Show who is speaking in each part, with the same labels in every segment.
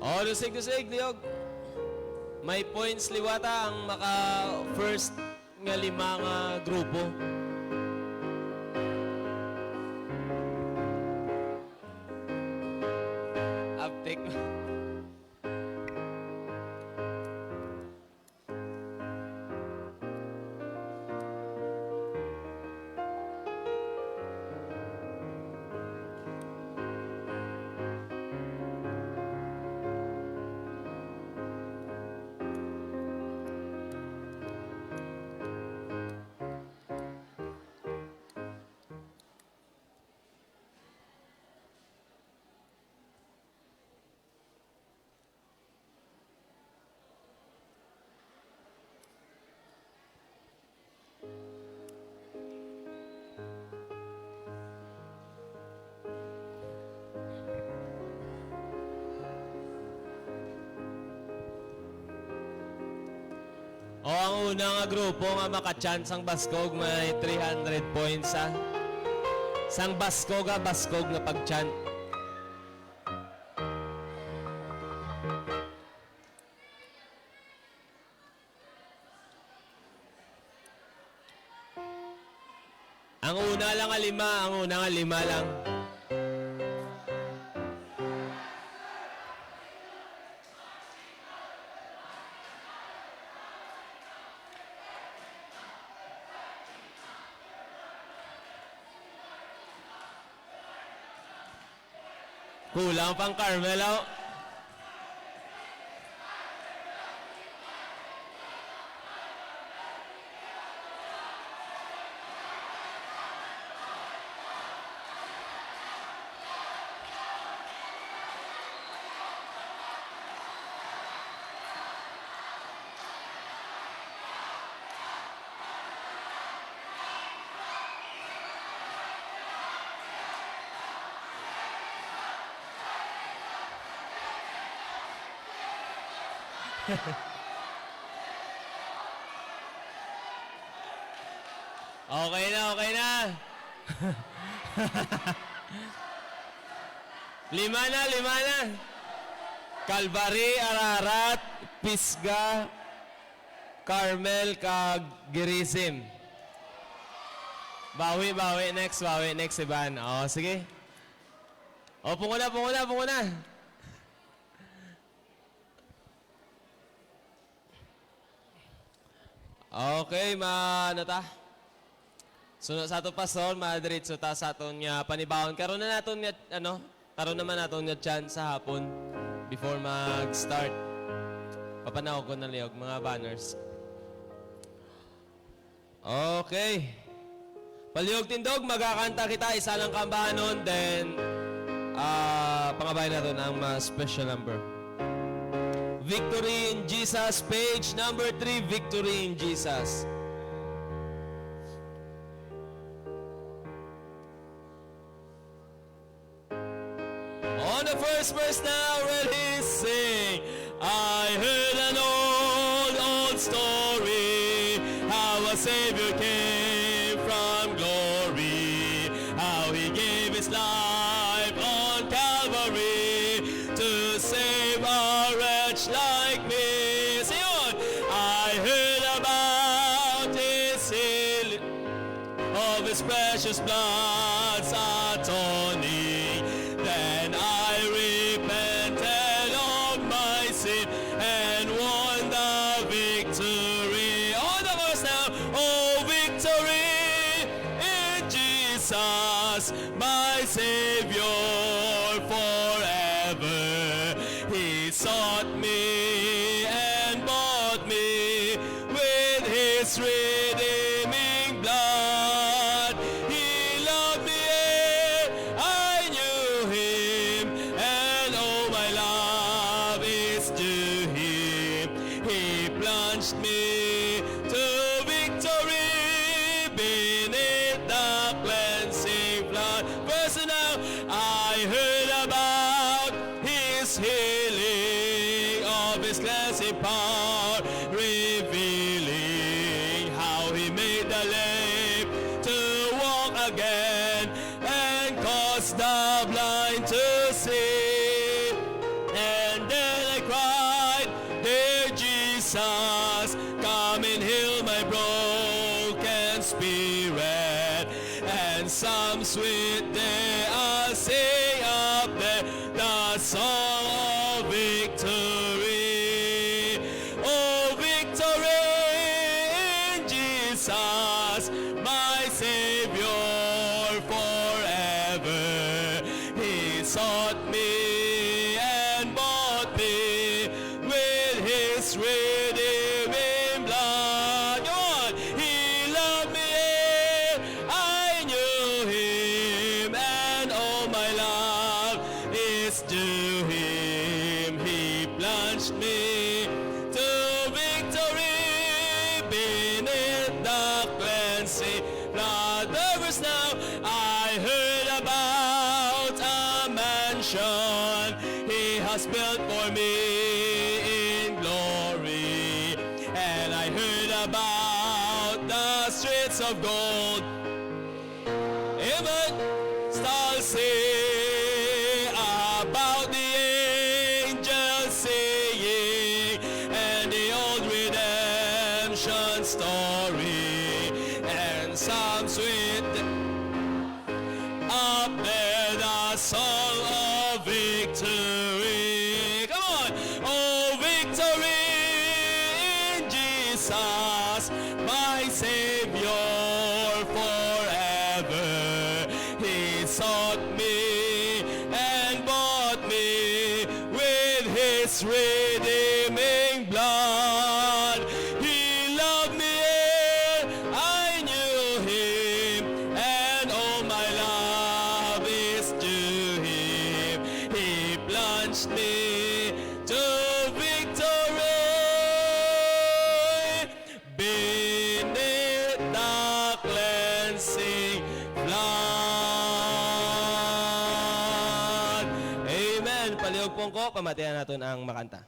Speaker 1: Oh, lusig, Liog. May points liwata ang maka-first nga 5 nga grupo. Uptake. O ang una nga grupo nga makachance ang Baskog may 300 points ha. Sang Baskog nga pag-chant. Ang una lang nga 5 lang. Kulang pang Carmelo. Okay na. 5 na. Calvary, Ararat, Pisga, Carmel, kag Girisim. Bawi. Next, Iban. O, sige. O, punguna. Okay, nata. Sunod sa ato pastor, madiretso ta sa aton nga panibawon. Karon naman naton nga chance sa hapon before mag-start. Papanawag ko na Liog, mga banners. Okay. Paliog tindog, magkakanta kita, isa lang kambahanon, then pangabay natin ang special number. Victory in Jesus, page number 3, Victory in Jesus. On the first verse now, ready, sing. I heard an old story, how a Savior came from glory, how He gave His life on Calvary to save a wretch like me. Sing on. I heard about His healing, of His precious blood's atoning. Then I repented of my sin and won the victory. On the verse now, oh victory in Jesus, my Savior forever. He sought me and bought me with His redeeming blood. He loved me and I knew Him, and oh my love is to Him. He plunged me to victory beneath the cleansing flood. Verse now, I heard about His healing, of His cleansing power, revealing how He made the lame to walk again and caused the blind to see, and And then I cried, Dear Jesus, come and heal my broken spirit. And some sweet day I'll sing up there the song of victory. Oh, victory in Jesus, my Savior forever. He sought me and bought me with His redeeming blood. Come on! He loved me ere I knew Him, and all my love is to Him. He plunged me to victory beneath the cleansing blood. The verse now, I heard about a mansion He has built for me in glory, and I heard about the streets of gold. Even stars say about the angels singing, and the old redemption story, and some sweet up there the song of victory. Come on! Oh, victory in Jesus, my Savior forever. He sought me and bought me with His redeeming blood. He loved me ere I knew Him, and all my love is to Him. He plunged me to victory beneath the cleansing blood. Amen. Palihog po ko, pamatihan natin ang makanta.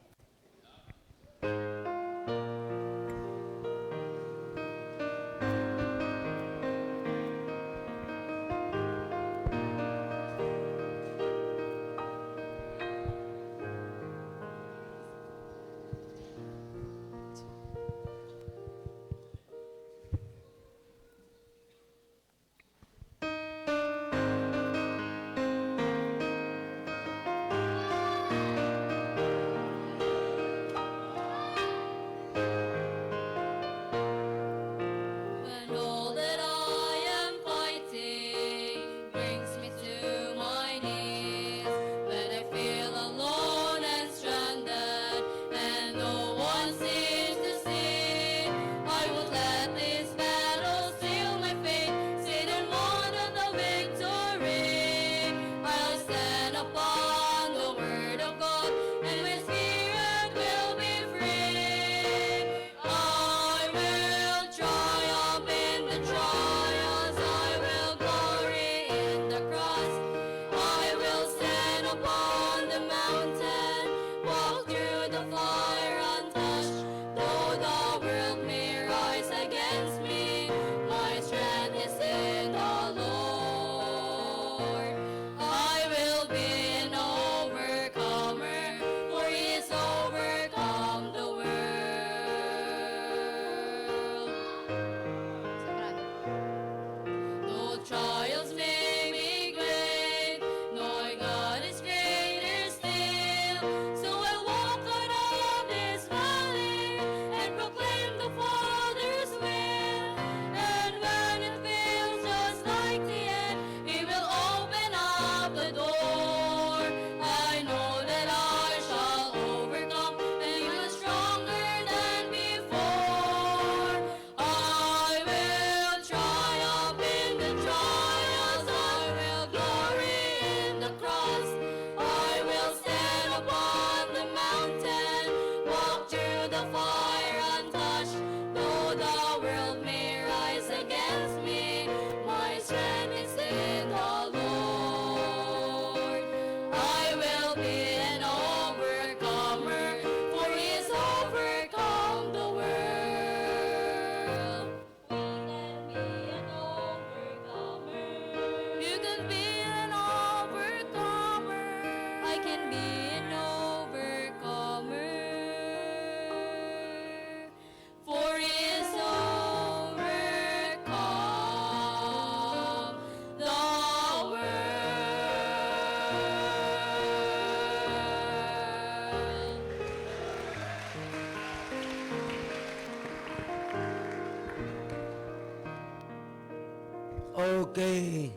Speaker 2: Okay.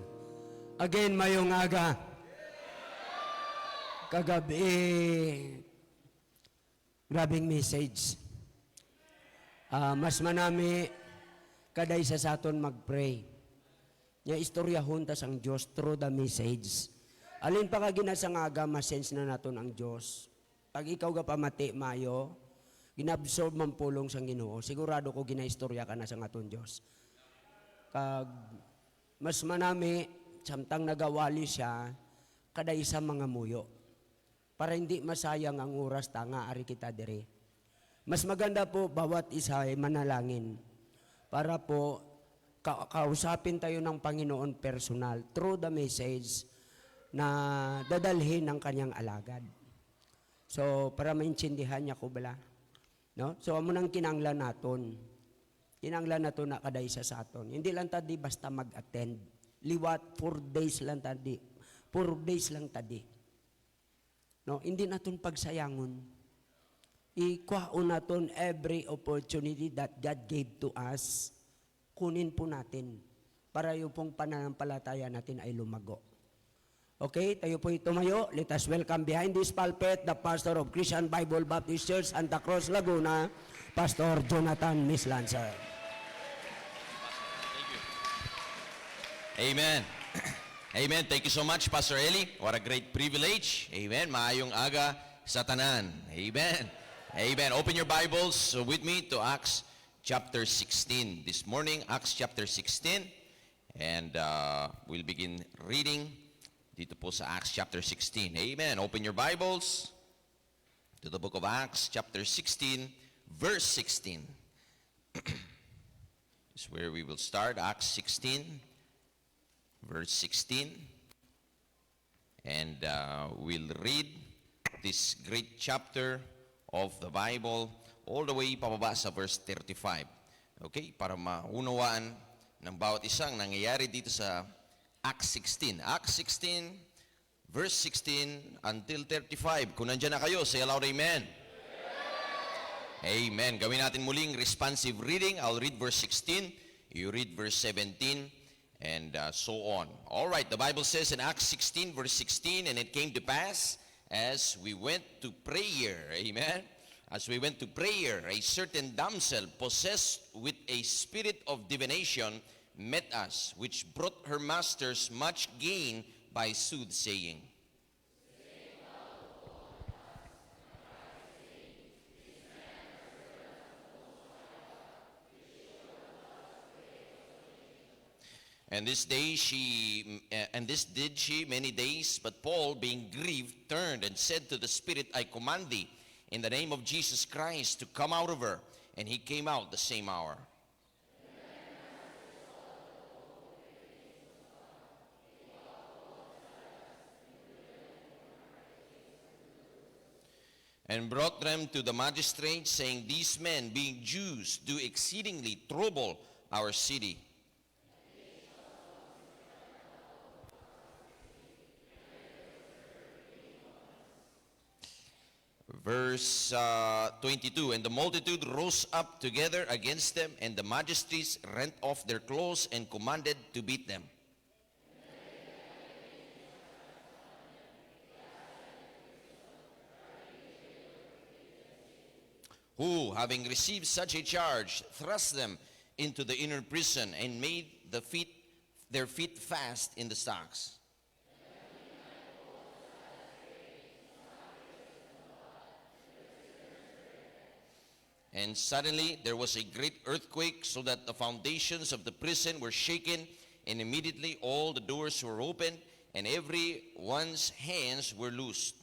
Speaker 2: Again, mayong aga. Kagabi, grabing message. Mas manami kaday sa saton mag-pray. Nya istorya huntas ang Diyos through the message. Alin pa ka ginasang aga, masense na naton ang Diyos. Pag ikaw ga pamati mayo, ginabsorb man pulong sang Ginoo, sigurado ko ginaistorya ka na sa aton Diyos. Kag mas manami, samtang nagawali siya, kaday sa mga muyo. Para hindi masayang ang oras tanga, ari kita dire. Mas maganda po, bawat isa ay manalangin. Para po, kausapin tayo ng Panginoon personal through the message na dadalhin ng kanyang alagad. So, para maintindihan niya ko bala. No? So, amo nang kinanglan naton. Kinanglan naton na kaday sa aton. Hindi lang tadi basta mag-attend. Liwat, 4 days lang tadi. 4 days lang tadi. No? Hindi naton pagsayangon. Ikuha naton every opportunity that God gave to us. Kunin po natin para yung pong pananampalataya natin ay lumago. Okay, tayo po tumayo. Let us welcome behind this pulpit the pastor of Christian Bible Baptist Church, Santa Cruz, Laguna, Pastor Jonathan Mislancer.
Speaker 3: Amen. Amen. Thank you so much, Pastor Eli. What a great privilege. Amen. Maayong aga sa tanan. Amen. Amen. Open your Bibles with me to Acts chapter 16. This morning, Acts chapter 16. And we'll begin reading dito po sa Acts chapter 16. Amen. Open your Bibles to the book of Acts chapter 16, verse 16. This is where we will start. Acts 16, verse 16. And we'll read this great chapter of the Bible all the way pababa sa verse 35. Okay? Para maunawaan ng bawat isang nangyayari dito sa Acts 16. Acts 16, verse 16 until 35. Kung nandiyan na kayo, say aloud, Amen. Amen. Gawin natin muling responsive reading. I'll read verse 16. You read verse 17. And so on. All right, the Bible says in Acts 16, verse 16, and it came to pass as we went to prayer, amen, as we went to prayer, a certain damsel possessed with a spirit of divination met us, which brought her masters much gain by soothsaying. And this did she many days. But Paul, being grieved, turned and said to the spirit, I command thee, in the name of Jesus Christ, to come out of her. And he came out the same hour. And brought them to the magistrates, saying, these men, being Jews, do exceedingly trouble our city. Verse 22, and the multitude rose up together against them, and the magistrates rent off their clothes and commanded to beat them. Who, having received such a charge, thrust them into the inner prison and made their feet fast in the stocks. And suddenly there was a great earthquake, so that the foundations of the prison were shaken, and immediately all the doors were opened, and every one's hands were loosed.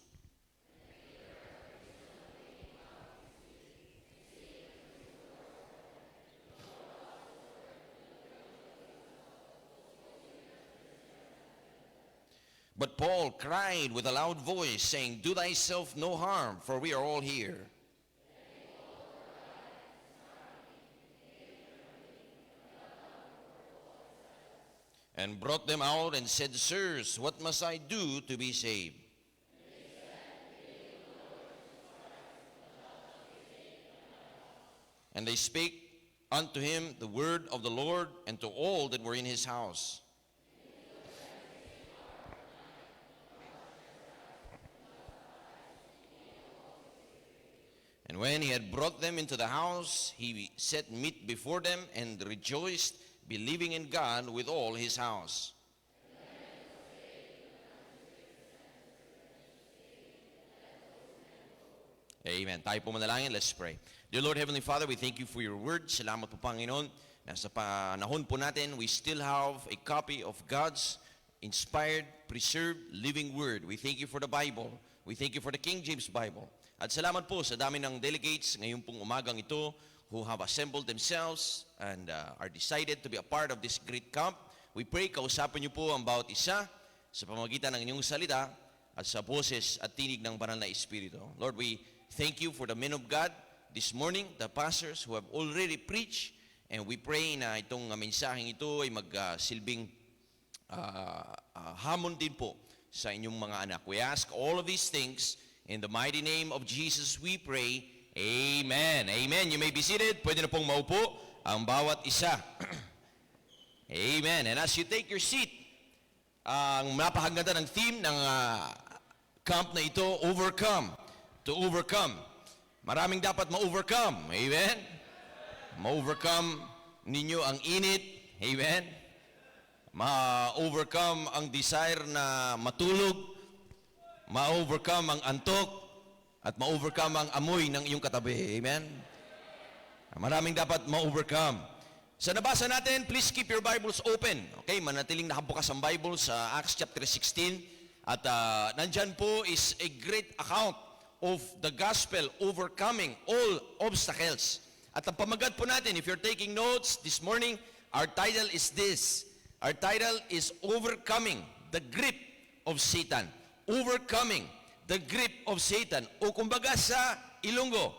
Speaker 3: But Paul cried with a loud voice, saying, do thyself no harm, for we are all here. And brought them out and said, sirs, what must I do to be saved? And they spake unto him the word of the Lord, and to all that were in his house. And when he had brought them into the house, he set meat before them and rejoiced, believing in God with all his house. Amen. Tayo po manalangin. Let's pray. Dear Lord, Heavenly Father, we thank you for your word. Salamat po, Panginoon, na sa panahon po natin, we still have a copy of God's inspired, preserved, living word. We thank you for the Bible. We thank you for the King James Bible. At salamat po sa dami ng delegates ngayon pong umagang ito who have assembled themselves and are decided to be a part of this great camp. We pray, kausapin niyo po ang bawat isa sa pamamagitan ng inyong salita at sa boses at tinig ng banal na Espiritu. Lord, we thank you for the men of God this morning, the pastors who have already preached, and we pray na itong mensaheng ito ay magsilbing hamon din po sa inyong mga anak. We ask all of these things in the mighty name of Jesus we pray. Amen. Amen. You may be seated. Pwede na pong maupo ang bawat isa. Amen. And as you take your seat, ang napakaganda ng theme ng camp na ito, overcome. To overcome. Maraming dapat ma-overcome. Amen? Ma-overcome ninyo ang init. Amen? Ma-overcome ang desire na matulog. Ma-overcome ang antok. At ma-overcome ang amoy ng iyong katabi. Amen? Maraming dapat ma-overcome. Sa nabasa natin, please keep your Bibles open. Okay, manatiling nakabukas ang Bible sa Acts chapter 16. At nandyan po is a great account of the gospel overcoming all obstacles. At ang pamagat po natin, if you're taking notes this morning, our title is this. Our title is Overcoming the Grip of Satan. Overcoming the grip of Satan. O kumbaga sa Ilonggo.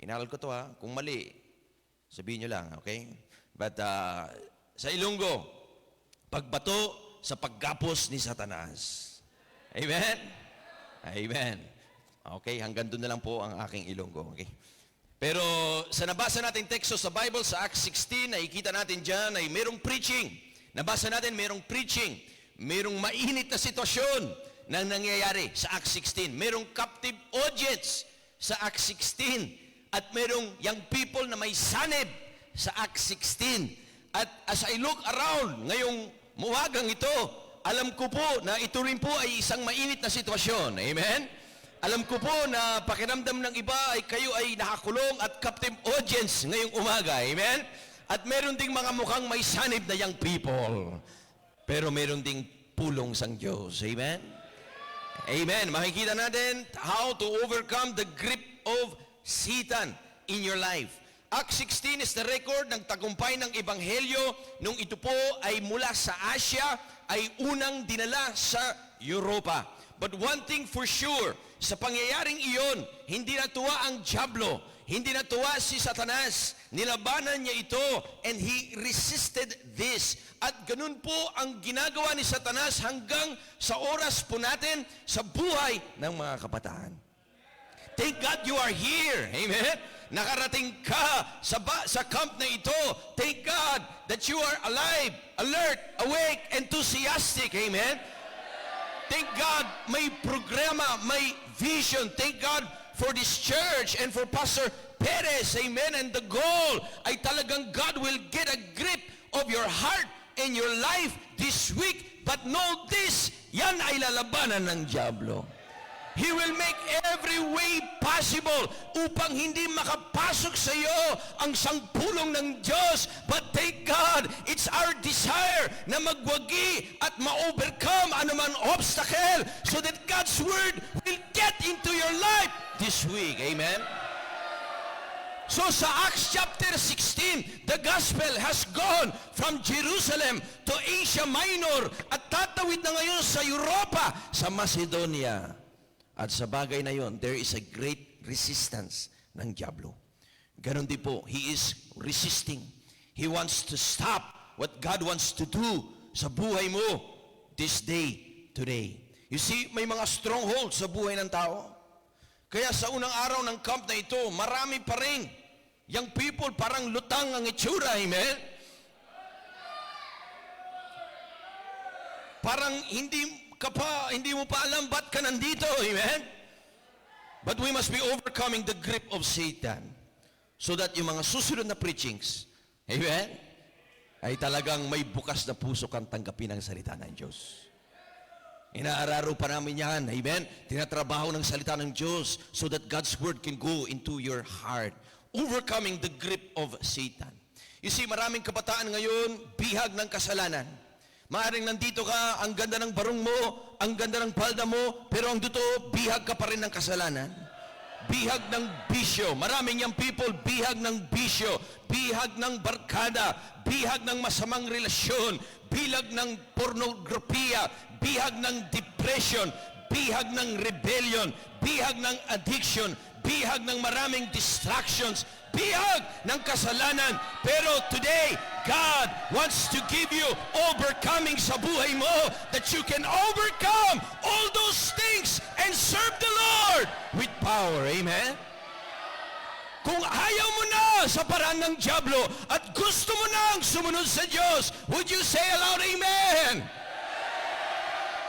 Speaker 3: Inaral ko to ha. Kung mali, sabihin nyo lang, okay? But sa Ilonggo, pagbato sa paggapos ni Satanas. Amen? Amen. Okay, hanggang doon na lang po ang aking Ilonggo. Okay? Pero sa nabasa natin teksto sa Bible, sa Acts 16, nakikita natin dyan ay merong preaching. Nabasa natin merong preaching. Merong mainit na sitwasyon na nangyayari sa Acts 16. Merong captive audience sa Acts 16. At merong young people na may sanib sa Acts 16. At as I look around ngayong muwagang ito, alam ko po na ito rin po ay isang mainit na sitwasyon. Amen? Alam ko po na pakiramdam ng iba ay kayo ay nakakulong at captive audience ngayong umaga. Amen? At meron ding mga mukhang may sanib na young people. Pero meron ding pulong sang Diyos. Amen? Amen. Makikita natin how to overcome the grip of Satan in your life. Acts 16 is the record ng tagumpay ng Ebanghelyo nung ito po ay mula sa Asia ay unang dinala sa Europa. But one thing for sure, sa pangyayaring iyon, hindi natuwa ang Diablo, hindi natuwa si Satanas, nilabanan niya ito, and he resisted this. At ganun po ang ginagawa ni Satanas hanggang sa oras po natin sa buhay ng mga kabataan. Thank God you are here. Amen? Nakarating ka sa camp na ito. Thank God that you are alive, alert, awake, enthusiastic. Amen? Thank God may programa, may vision. Thank God for this church and for Pastor Perez. Amen? And the goal ay talagang God will get a grip of your heart and your life this week. But know this, yan ay lalabanan ng Diablo. He will make every way possible upang hindi makapasok sa iyo ang sangpulong ng Diyos. But thank God, it's our desire na magwagi at ma-overcome anuman obstacle so that God's Word will get into your life this week. Amen? So sa Acts chapter 16, the gospel has gone from Jerusalem to Asia Minor at tatawid na ngayon sa Europa, sa Macedonia. At sa bagay na yon, there is a great resistance ng Diablo. Ganon din po, he is resisting. He wants to stop what God wants to do sa buhay mo this day, today. You see, may mga strongholds sa buhay ng tao. Kaya sa unang araw ng camp na ito, marami pa rin young people, parang lutang ang itsura, amen? Parang hindi mo pa alam ba't ka nandito, amen? But we must be overcoming the grip of Satan so that yung mga susunod na preachings, amen, ay talagang may bukas na puso kang tanggapin ang salita ng Diyos. Inaararo pa namin yan, amen? Tinatrabaho ng salita ng Diyos so that God's word can go into your heart. Overcoming the grip of Satan. You see, maraming kabataan ngayon, bihag ng kasalanan. Maaring nandito ka, ang ganda ng barong mo, ang ganda ng palda mo, pero ang totoo, bihag ka pa rin ng kasalanan. Bihag ng bisyo. Maraming young people, bihag ng bisyo, bihag ng barkada, bihag ng masamang relasyon, bihag ng pornografiya, bihag ng depression, bihag ng rebellion, bihag ng addiction, bihag ng maraming distractions, bihag ng kasalanan. Pero today, God wants to give you overcoming sa buhay mo, that you can overcome all those things and serve the Lord with power. Amen? Kung ayaw mo na sa paraan ng dyablo at gusto mo nang sumunod sa Diyos, would you say aloud, Amen?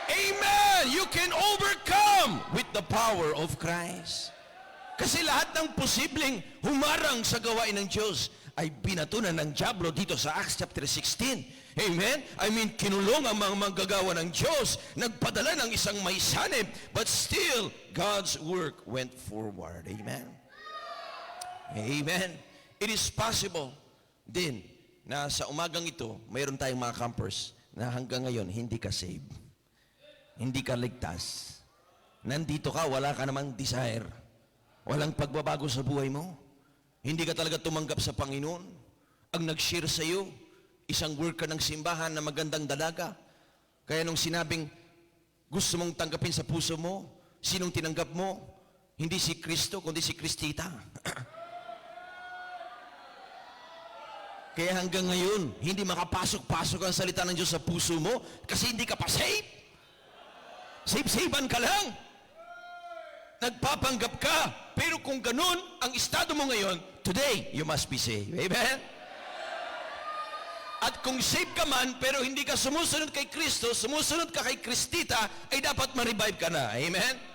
Speaker 3: Amen! You can overcome with the power of Christ. Kasi lahat ng posibleng humarang sa gawain ng Diyos ay binatunan ng dyablo dito sa Acts chapter 16. Amen? I mean, kinulong ang mga manggagawa ng Diyos, nagpadala ng isang may sanib, but still, God's work went forward. Amen? Amen? It is possible din na sa umagang ito, mayroon tayong mga campers na hanggang ngayon, hindi ka saved. Hindi ka ligtas. Nandito ka, wala ka namang desire. Walang pagbabago sa buhay mo. Hindi ka talaga tumanggap sa Panginoon. Ang nag-share sa iyo, isang worker ng simbahan na magandang dalaga. Kaya nung sinabing gusto mong tanggapin sa puso mo, sinong tinanggap mo? Hindi si Kristo, kundi si Kristita. Kaya hanggang ngayon, hindi makapasok-pasok ang salita ng Diyos sa puso mo kasi hindi ka pa saved. Save-savean ka lang. Nagpapanggap ka. Pero kung ganun ang estado mo ngayon, today, you must be saved. Amen? At kung saved ka man, pero hindi ka sumusunod kay Kristo, sumusunod ka kay Kristita, ay dapat ma-revive ka na. Amen?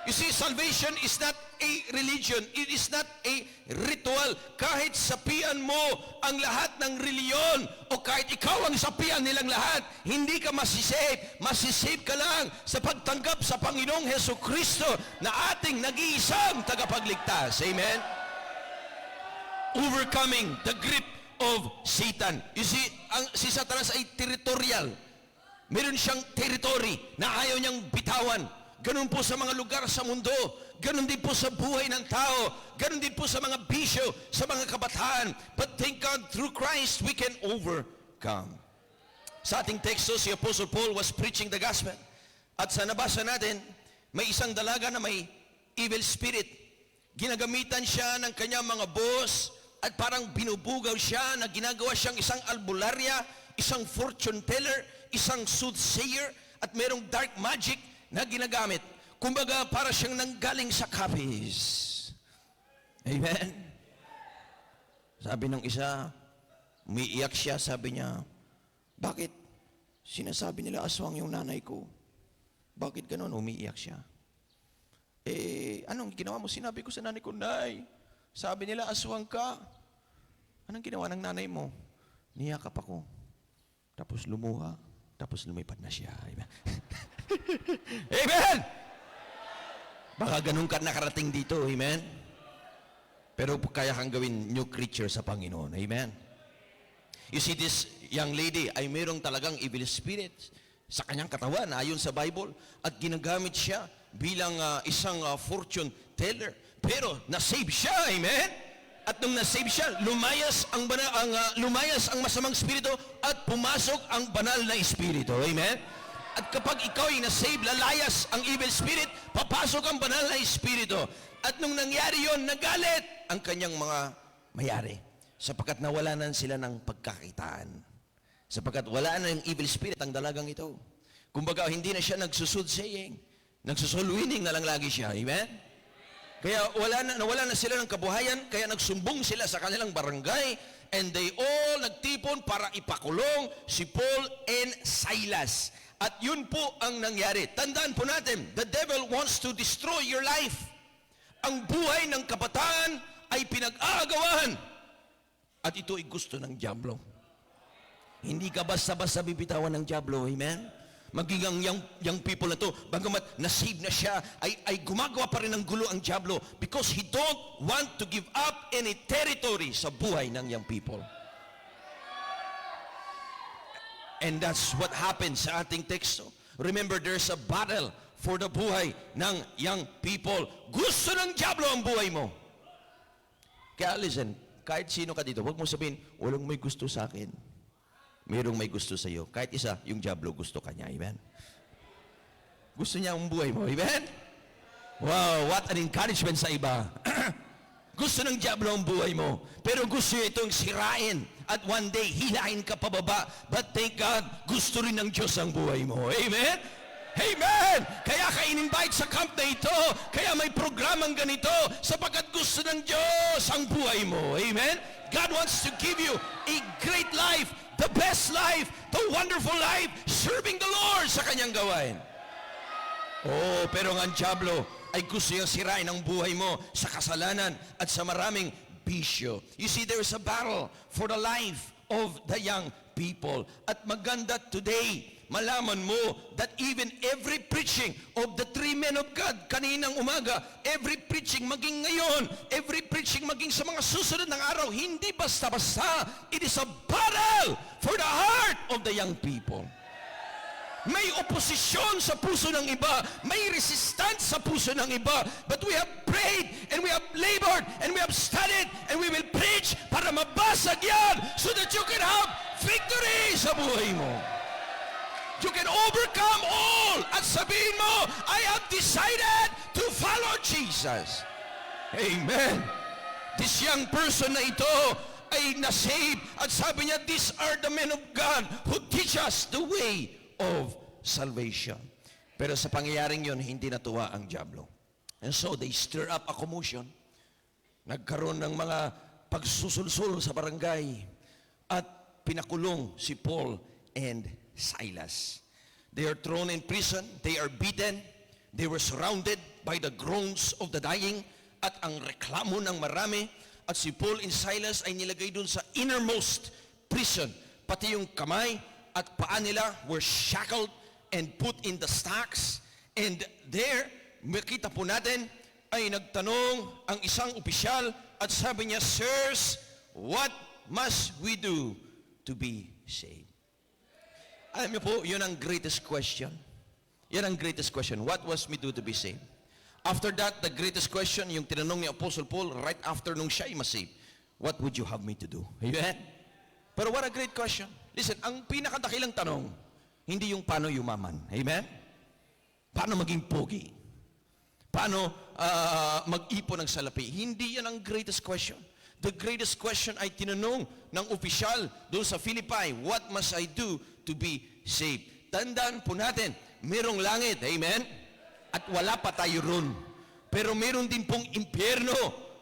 Speaker 3: You see, salvation is not a religion. It is not a ritual. Kahit sapian mo ang lahat ng reliyon o kahit ikaw ang sapian nilang lahat, hindi ka masisave. Masisave ka lang sa pagtanggap sa Panginoong Heso Kristo na ating nag-iisang tagapagligtas. Amen? Overcoming the grip of Satan. You see, si Satanas ay territorial. Meron siyang territory na ayaw niyang bitawan. Ganun po sa mga lugar sa mundo. Ganun din po sa buhay ng tao. Ganun din po sa mga bisyo, sa mga kabataan. But thank God, through Christ, we can overcome. Sa ating teksto, si Apostle Paul was preaching the gospel. At sa nabasa natin, may isang dalaga na may evil spirit. Ginagamitan siya ng kanyang mga boss at parang binubugaw siya na ginagawa siyang isang albularya, isang fortune teller, isang soothsayer, at merong dark magic na ginagamit. Kumbaga, para siyang nanggaling sa kapis. Amen? Sabi ng isa, umiiyak siya, sabi niya, bakit? Sinasabi nila aswang yung nanay ko. Bakit ganun? Umiiyak siya. Anong ginawa mo? Sinabi ko sa nanay ko, Nay, sabi nila aswang ka. Anong ginawa ng nanay mo? Niyakap ako. Tapos lumuha. Tapos lumipad na siya. Amen? Amen! Baka ganun ka nakarating dito. Amen? Pero kaya kang gawin new creature sa Panginoon. Amen? You see, this young lady ay mayroong talagang evil spirit sa kanyang katawan, ayon sa Bible, at ginagamit siya bilang isang fortune teller. Pero na-save siya. Amen? At nung na-save siya, lumayas ang masamang espiritu at pumasok ang banal na espiritu. Amen? At kapag ikaw ay na-save, lalayas ang evil spirit, papasok ang banal na espiritu. At nung nangyari yon, nagalit ang kanyang mga mayari. Sapagkat nawalan na sila ng pagkakitaan. Sapagkat wala na yung evil spirit ang dalagang ito. Kumbaga, hindi na siya nagsusoothsaying. Nagsusolwining na lang lagi siya. Amen? Kaya nawala na sila ng kabuhayan, kaya nagsumbong sila sa kanilang barangay, and they all nagtipon para ipakulong si Paul and Silas. At yun po ang nangyari. Tandaan po natin, the devil wants to destroy your life. ang buhay ng kabataan ay pinag-aagawan. At ito ay gusto ng dyablo. Hindi ka basta-basta bibitawan ng dyablo, amen? Maging ang young people na to, bagamat na-save na siya, ay gumagawa pa rin ng gulo ang dyablo because he don't want to give up any territory sa buhay ng young people. And that's what happens sa ating teksto. Remember, there's a battle for the buhay ng young people. Gusto ng dyablo ang buhay mo. Kaya listen, kahit sino ka dito, huwag mo sabihin, walang may gusto sa akin. Mayroong may gusto sa iyo. Kahit isa, yung dyablo gusto ka niya. Amen? Gusto niya ang buhay mo. Amen? Wow, what an encouragement sa iba. Gusto ng dyablo ang buhay mo. Pero gusto niya itong sirain. At one day, hilahin ka pababa. But thank God, gusto rin ng Diyos ang buhay mo. Amen? Amen! Kaya ka in-invite sa camp na ito. Kaya may programang ganito. Sapagkat gusto ng Diyos ang buhay mo. Amen? God wants to give you a great life, the best life, the wonderful life, serving the Lord sa kanyang gawain. Oh, pero ang dyablo ay gusto niyang sirain ang buhay mo sa kasalanan at sa maraming bisyo. You see, there is a battle for the life of the young people. At maganda today, malaman mo that even every preaching of the three men of God kaninang umaga, every preaching maging ngayon, every preaching maging sa mga susunod ng araw, hindi basta-basta. It is a battle for the heart of the young people. May oposisyon sa puso ng iba, may resistance sa puso ng iba, but we have prayed and we have labored and we have studied and we will preach para mabasag yan so that you can have victory sa buhay mo. You can overcome all at sabihin mo, I have decided to follow Jesus. Amen. This young person na ito ay nasave at sabi niya, these are the men of God who teach us the way of salvation. Pero sa pangyayaring yun, hindi natuwa ang dyablo. And so they stir up a commotion. Nagkaroon ng mga pagsusulsul sa barangay at pinakulong si Paul and Silas. They are thrown in prison, they are beaten, they were surrounded by the groans of the dying at ang reklamo ng marami at si Paul and Silas ay nilagay dun sa innermost prison. Pati yung kamay at paa nila were shackled and put in the stocks. And there, makita po natin, ay nagtanong ang isang opisyal at sabi niya, sirs, what must we do to be saved? Alam niyo po, yun ang greatest question. Yan ang greatest question. What must we do to be saved? After that, the greatest question, yung tinanong ni Apostle Paul, right after nung siya ay masave, what would you have me to do? Amen? Pero what a great question. Listen, ang pinakadakilang tanong, hindi yung paano yumaman. Amen? Paano maging pogi? Paano mag-ipon ng salapi? Hindi yan ang greatest question. The greatest question ay tinanong ng opisyal doon sa Philippi, what must I do to be saved? Tandaan po natin, merong langit, amen? At wala pa tayo ron. Pero meron din pong impyerno,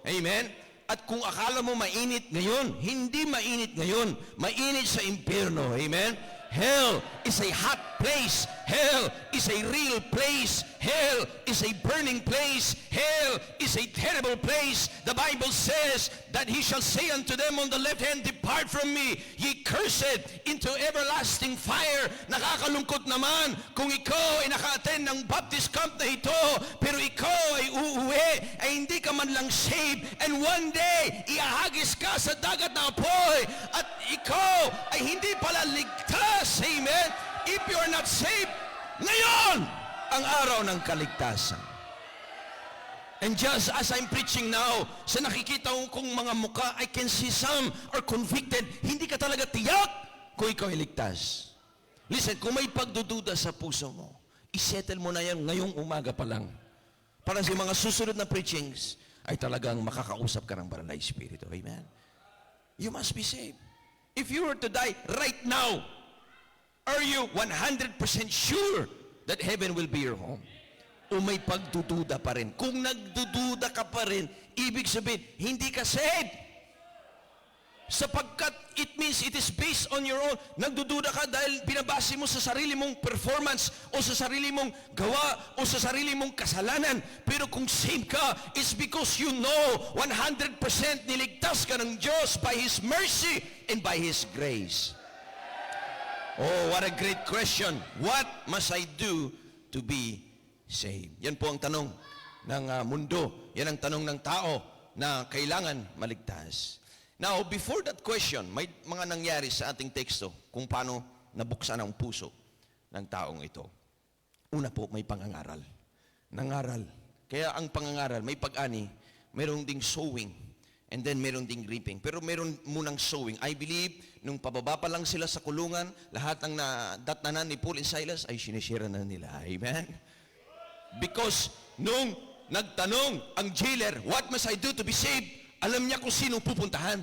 Speaker 3: amen? At kung akala mo mainit ngayon, hindi mainit ngayon. Mainit sa impyerno, amen? Hell is a hot place. Hell is a real place. Hell is a burning place. Hell is a terrible place. The Bible says that he shall say unto them on the left hand, depart from me, ye cursed, into everlasting fire. Nakakalungkot naman kung ikaw ay naka-attend ng Baptist camp na ito, pero ikaw ay uuwi, ay hindi ka man lang saved, and one day, iahagis ka sa dagat na apoy, at ikaw ay hindi pala ligtas. Amen? If you are not saved, ngayon ang araw ng kaligtasan. And just as I'm preaching now, sa nakikita kong mga muka, I can see some are convicted. Hindi ka talaga tiyak kung ikaw ay ligtas. Listen, kung may pagdududa sa puso mo, isettle mo na yan ngayong umaga pa lang. Para sa mga susunod na preachings, ay talagang makakausap ka ng Banal na Espiritu. Amen? You must be saved. If you were to die right now, are you 100% sure that heaven will be your home? O may pagdududa pa rin? Kung nagdududa ka pa rin, ibig sabihin, hindi ka saved. Sapagkat it means it is based on your own. Nagdududa ka dahil binabase mo sa sarili mong performance o sa sarili mong gawa o sa sarili mong kasalanan. Pero kung saved ka, it's because you know 100% niligtas ka ng Diyos by His mercy and by His grace. Oh, what a great question. What must I do to be saved? Yan po ang tanong ng mundo. Yan ang tanong ng tao na kailangan maligtas. Now, before that question, may mga nangyari sa ating teksto kung paano nabuksan ang puso ng taong ito. Una po, may pangangaral. Nangaral. Kaya ang pangangaral, may pag-ani, mayroong ding sowing, and then mayroong ding reaping. Pero mayroon munang sowing. I believe, nung pababa pa lang sila sa kulungan, lahat ng nadatnanan ni Paul and Silas ay sinishare na nila. Amen? Because nung nagtanong ang jailer, what must I do to be saved? Alam niya kung sino pupuntahan.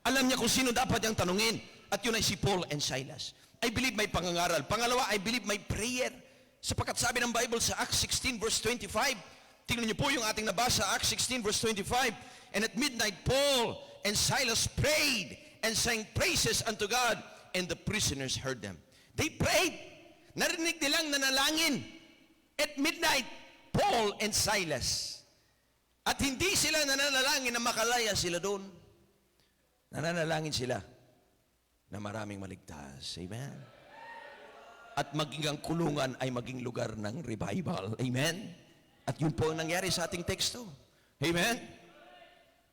Speaker 3: Alam niya kung sino dapat niyang tanungin. At yun ay si Paul and Silas. I believe may pangangaral. Pangalawa, I believe may prayer. Sapagkat sabi ng Bible sa Acts 16 verse 25, tingnan niyo po yung ating nabasa, Acts 16 verse 25, and at midnight Paul and Silas prayed and sang praises unto God, and the prisoners heard them. They prayed. Narinig nilang nanalangin. At midnight, Paul and Silas. At hindi sila nananalangin na makalaya sila doon. Nananalangin sila na maraming maligtas. Amen? At maging ang kulungan ay maging lugar ng revival. Amen? At yun po ang nangyari sa ating teksto. Amen?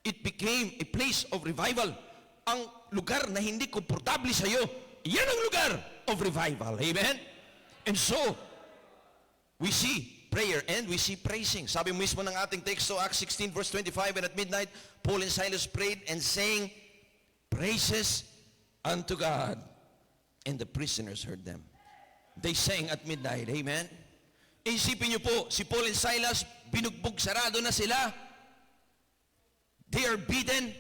Speaker 3: It became a place of revival. Ang lugar na hindi komportable sa iyo, yan ang lugar of revival. Amen? And so, we see prayer and we see praising. Sabi mismo ng ating teksto, Acts 16 verse 25, and at midnight, Paul and Silas prayed and sang praises unto God, and the prisoners heard them. They sang at midnight. Amen? Isipin niyo po, si Paul and Silas, binugbog sarado na sila. They are beaten.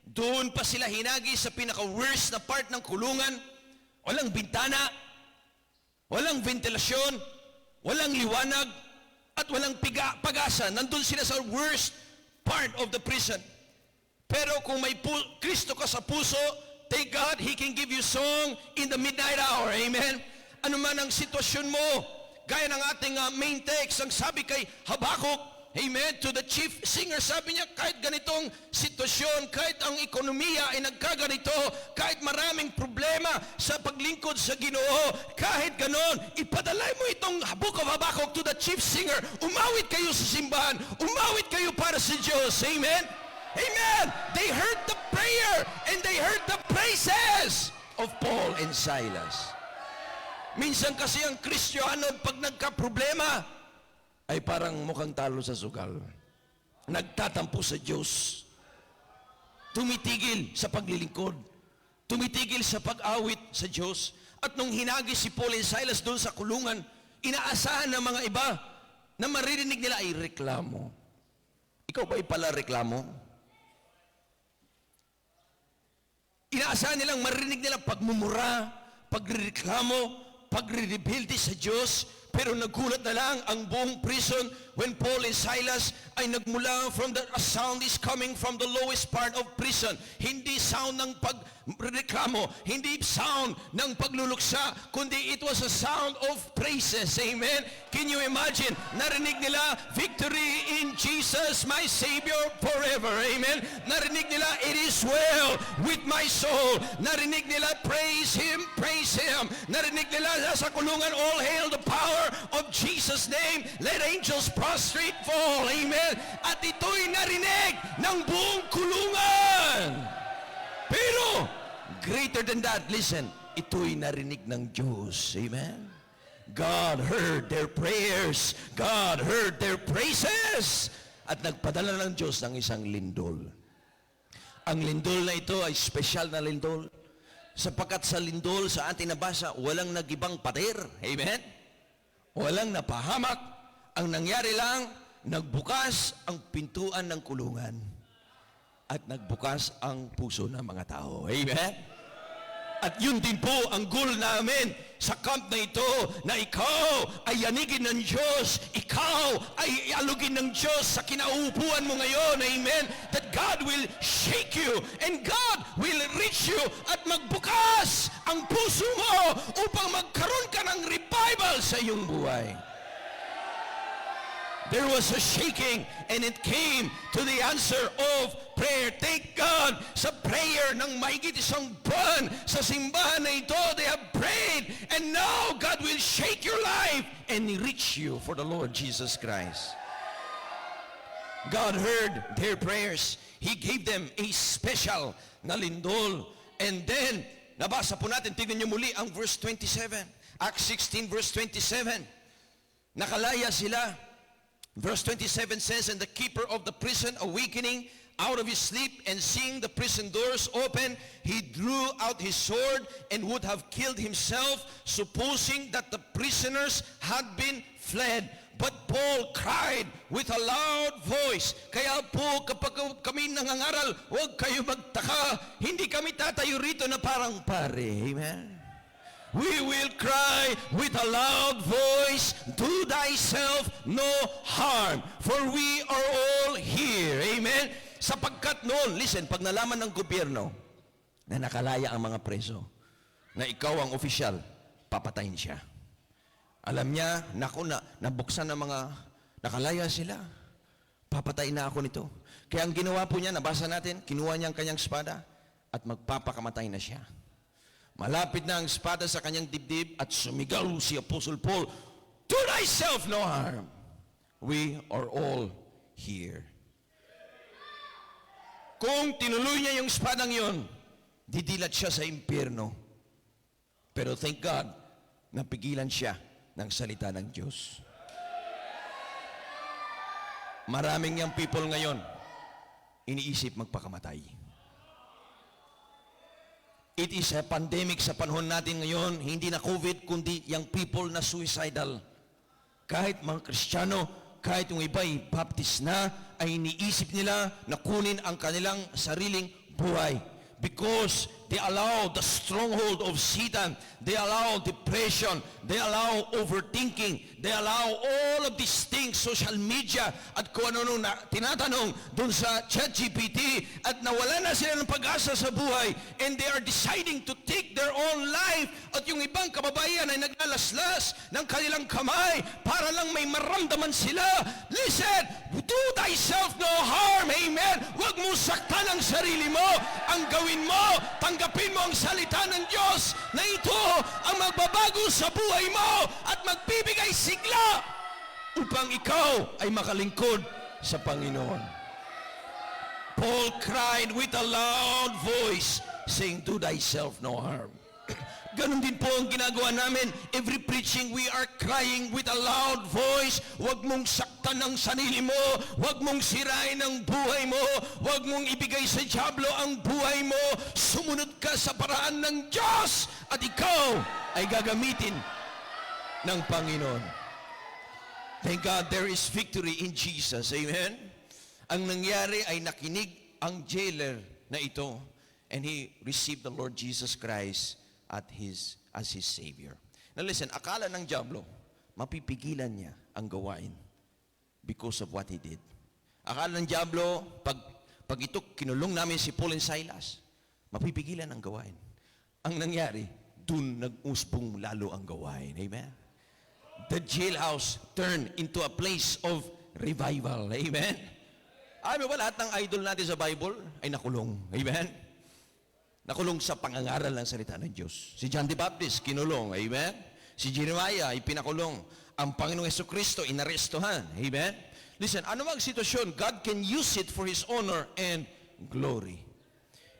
Speaker 3: Doon pa sila hinagi sa pinaka-worst na part ng kulungan. Walang bintana, walang ventilasyon, walang liwanag, at walang pag-asa. Nandun sila sa worst part of the prison. Pero kung may Kristo ka sa puso, thank God, He can give you song in the midnight hour. Amen? Ano man ang sitwasyon mo, gaya ng ating main text, ang sabi kay Habakuk, amen, to the chief singer, sabi niya, kahit ganitong sitwasyon, kahit ang ekonomiya ay nagkaganito, kahit maraming problema sa paglingkod sa Ginoo, kahit ganon, ipadala mo itong Book of Habakkuk to the chief singer. Umawit kayo sa simbahan. Umawit kayo para sa Diyos. Amen? Amen! They heard the prayer and they heard the praises of Paul and Silas. Minsan kasi ang Kristiyano, pag nagka-problema, ay parang mukhang talo sa sugal. Nagtatampo sa Diyos. Tumitigil sa paglilingkod. Tumitigil sa pag-awit sa Diyos. At nung hinagi si Paul and Silas doon sa kulungan, inaasahan ng mga iba na maririnig nila ay reklamo. Ikaw ba ay pala reklamo? Inaasahan nilang maririnig nila pagmumura, pagrereklamo, pagre-rebelde sa Diyos. Pero nagulat na lang ang buong prison when Paul and Silas ay nagmula from the sound is coming from the lowest part of prison. Hindi sound ng pagreklamo, hindi sound ng pagluluksa, kundi it was a sound of praises. Amen? Can you imagine? Narinig nila, victory in Jesus, my Savior forever. Amen? Narinig nila, it is well with my soul. Narinig nila, praise Him, praise Him. Narinig nila, sa kulungan, all hail the power of Jesus' name. Let angels prostrate fall. Amen? At ito'y narinig ng buong kulungan. Pero, greater than that, listen, ito'y narinig ng Diyos. Amen? God heard their prayers. God heard their praises. At nagpadala ng Diyos ng isang lindol. Ang lindol na ito ay special na lindol. Sapagkat sa lindol, sa ating nabasa, walang nagibang pader. Amen? Walang napahamak. Ang nangyari lang, nagbukas ang pintuan ng kulungan. At nagbukas ang puso ng mga tao. Amen? At yun din po ang goal namin sa camp na ito, na ikaw ay yanigin ng Diyos, ikaw ay alugin ng Diyos sa kinauupuan mo ngayon. Amen? That God will shake you and God will reach you at magbukas ang puso mo upang magkaroon ka ng revival sa iyong buhay. There was a shaking and it came to the answer of prayer. Thank God sa prayer ng mahigit isang buwan sa simbahan na ito, they have prayed and now God will shake your life and reach you for the Lord Jesus Christ. God heard their prayers. He gave them a special na lindol. And then, nabasa po natin, tignan niyo muli ang verse 27. Acts 16 verse 27. Nakalaya sila. Verse 27 says, and the keeper of the prison, awakening out of his sleep and seeing the prison doors open, he drew out his sword and would have killed himself, supposing that the prisoners had been fled. But Paul cried with a loud voice. Kaya po kapag kami nangangaral, huwag kayo magtaka. Hindi kami tatayo rito na parang pare. Amen? We will cry with a loud voice, do thyself no harm, for we are all here. Amen? Sapagkat noon, listen, pag nalaman ng gobyerno na nakalaya ang mga preso, na ikaw ang opisyal, papatayin siya. Alam niya, naku na, nabuksan ng mga, nakalaya sila, papatayin na ako nito. Kaya ang ginawa po niya, nabasa natin, kinuha niya ang kanyang espada at magpapakamatay na siya. Malapit na ang espada sa kanyang dibdib at sumigaw si Apostle Paul, do thyself no harm. We are all here. Kung tinuloy niya yung espadang yon, didilat siya sa impyerno. Pero thank God, napigilan siya ng salita ng Diyos. Maraming yung people ngayon, iniisip magpakamatay. It is a pandemic sa panahon natin ngayon, hindi na COVID, kundi yung people na suicidal. Kahit mga Kristiyano, kahit yung iba'y baptist na, ay iniisip nila na kunin ang kanilang sariling buhay. Because they allow the stronghold of Satan, they allow depression, they allow overthinking, they allow all of these things, social media, at kung ano na tinatanong dun sa ChatGPT, at nawala na sila ng pag-asa sa buhay, and they are deciding to take their own life, at yung ibang kababayan ay naglalaslas ng kanilang kamay para lang may maramdaman sila. Listen, do thyself no harm, amen? Huwag mo saktan ang sarili mo. Ang gawin mo, tanggapin mo ang salita ng Diyos na ito ang magbabago sa buhay mo at magbibigay sigla upang ikaw ay makalingkod sa Panginoon. Paul cried with a loud voice, saying, do thyself no harm. Ganon din po ang ginagawa namin. Every preaching, we are crying with a loud voice. Huwag mong saktan ang sarili mo. Huwag mong sirain ang buhay mo. Huwag mong ibigay sa dyablo ang buhay mo. Sumunod ka sa paraan ng Diyos at ikaw ay gagamitin ng Panginoon. Thank God there is victory in Jesus. Amen? Ang nangyari ay nakinig ang jailer na ito and he received the Lord Jesus Christ as his Savior. Now listen, akala ng dyablo, mapipigilan niya ang gawain because of what he did. Akala ng dyablo, pag ito kinulong namin si Paul and Silas, mapipigilan ang gawain. Ang nangyari, dun nag-usbong lalo ang gawain. Amen? The jailhouse turned into a place of revival. Amen? Alam mo ba, lahat ng idol natin sa Bible ay nakulong. Amen? Nakulong sa pangangaral ng salita ng Diyos. Si John the Baptist, kinulong. Amen? Si Jeremiah, ipinakulong. Ang Panginoong Jesucristo, inarestohan. Amen? Listen, ano mang sitwasyon, God can use it for His honor and glory.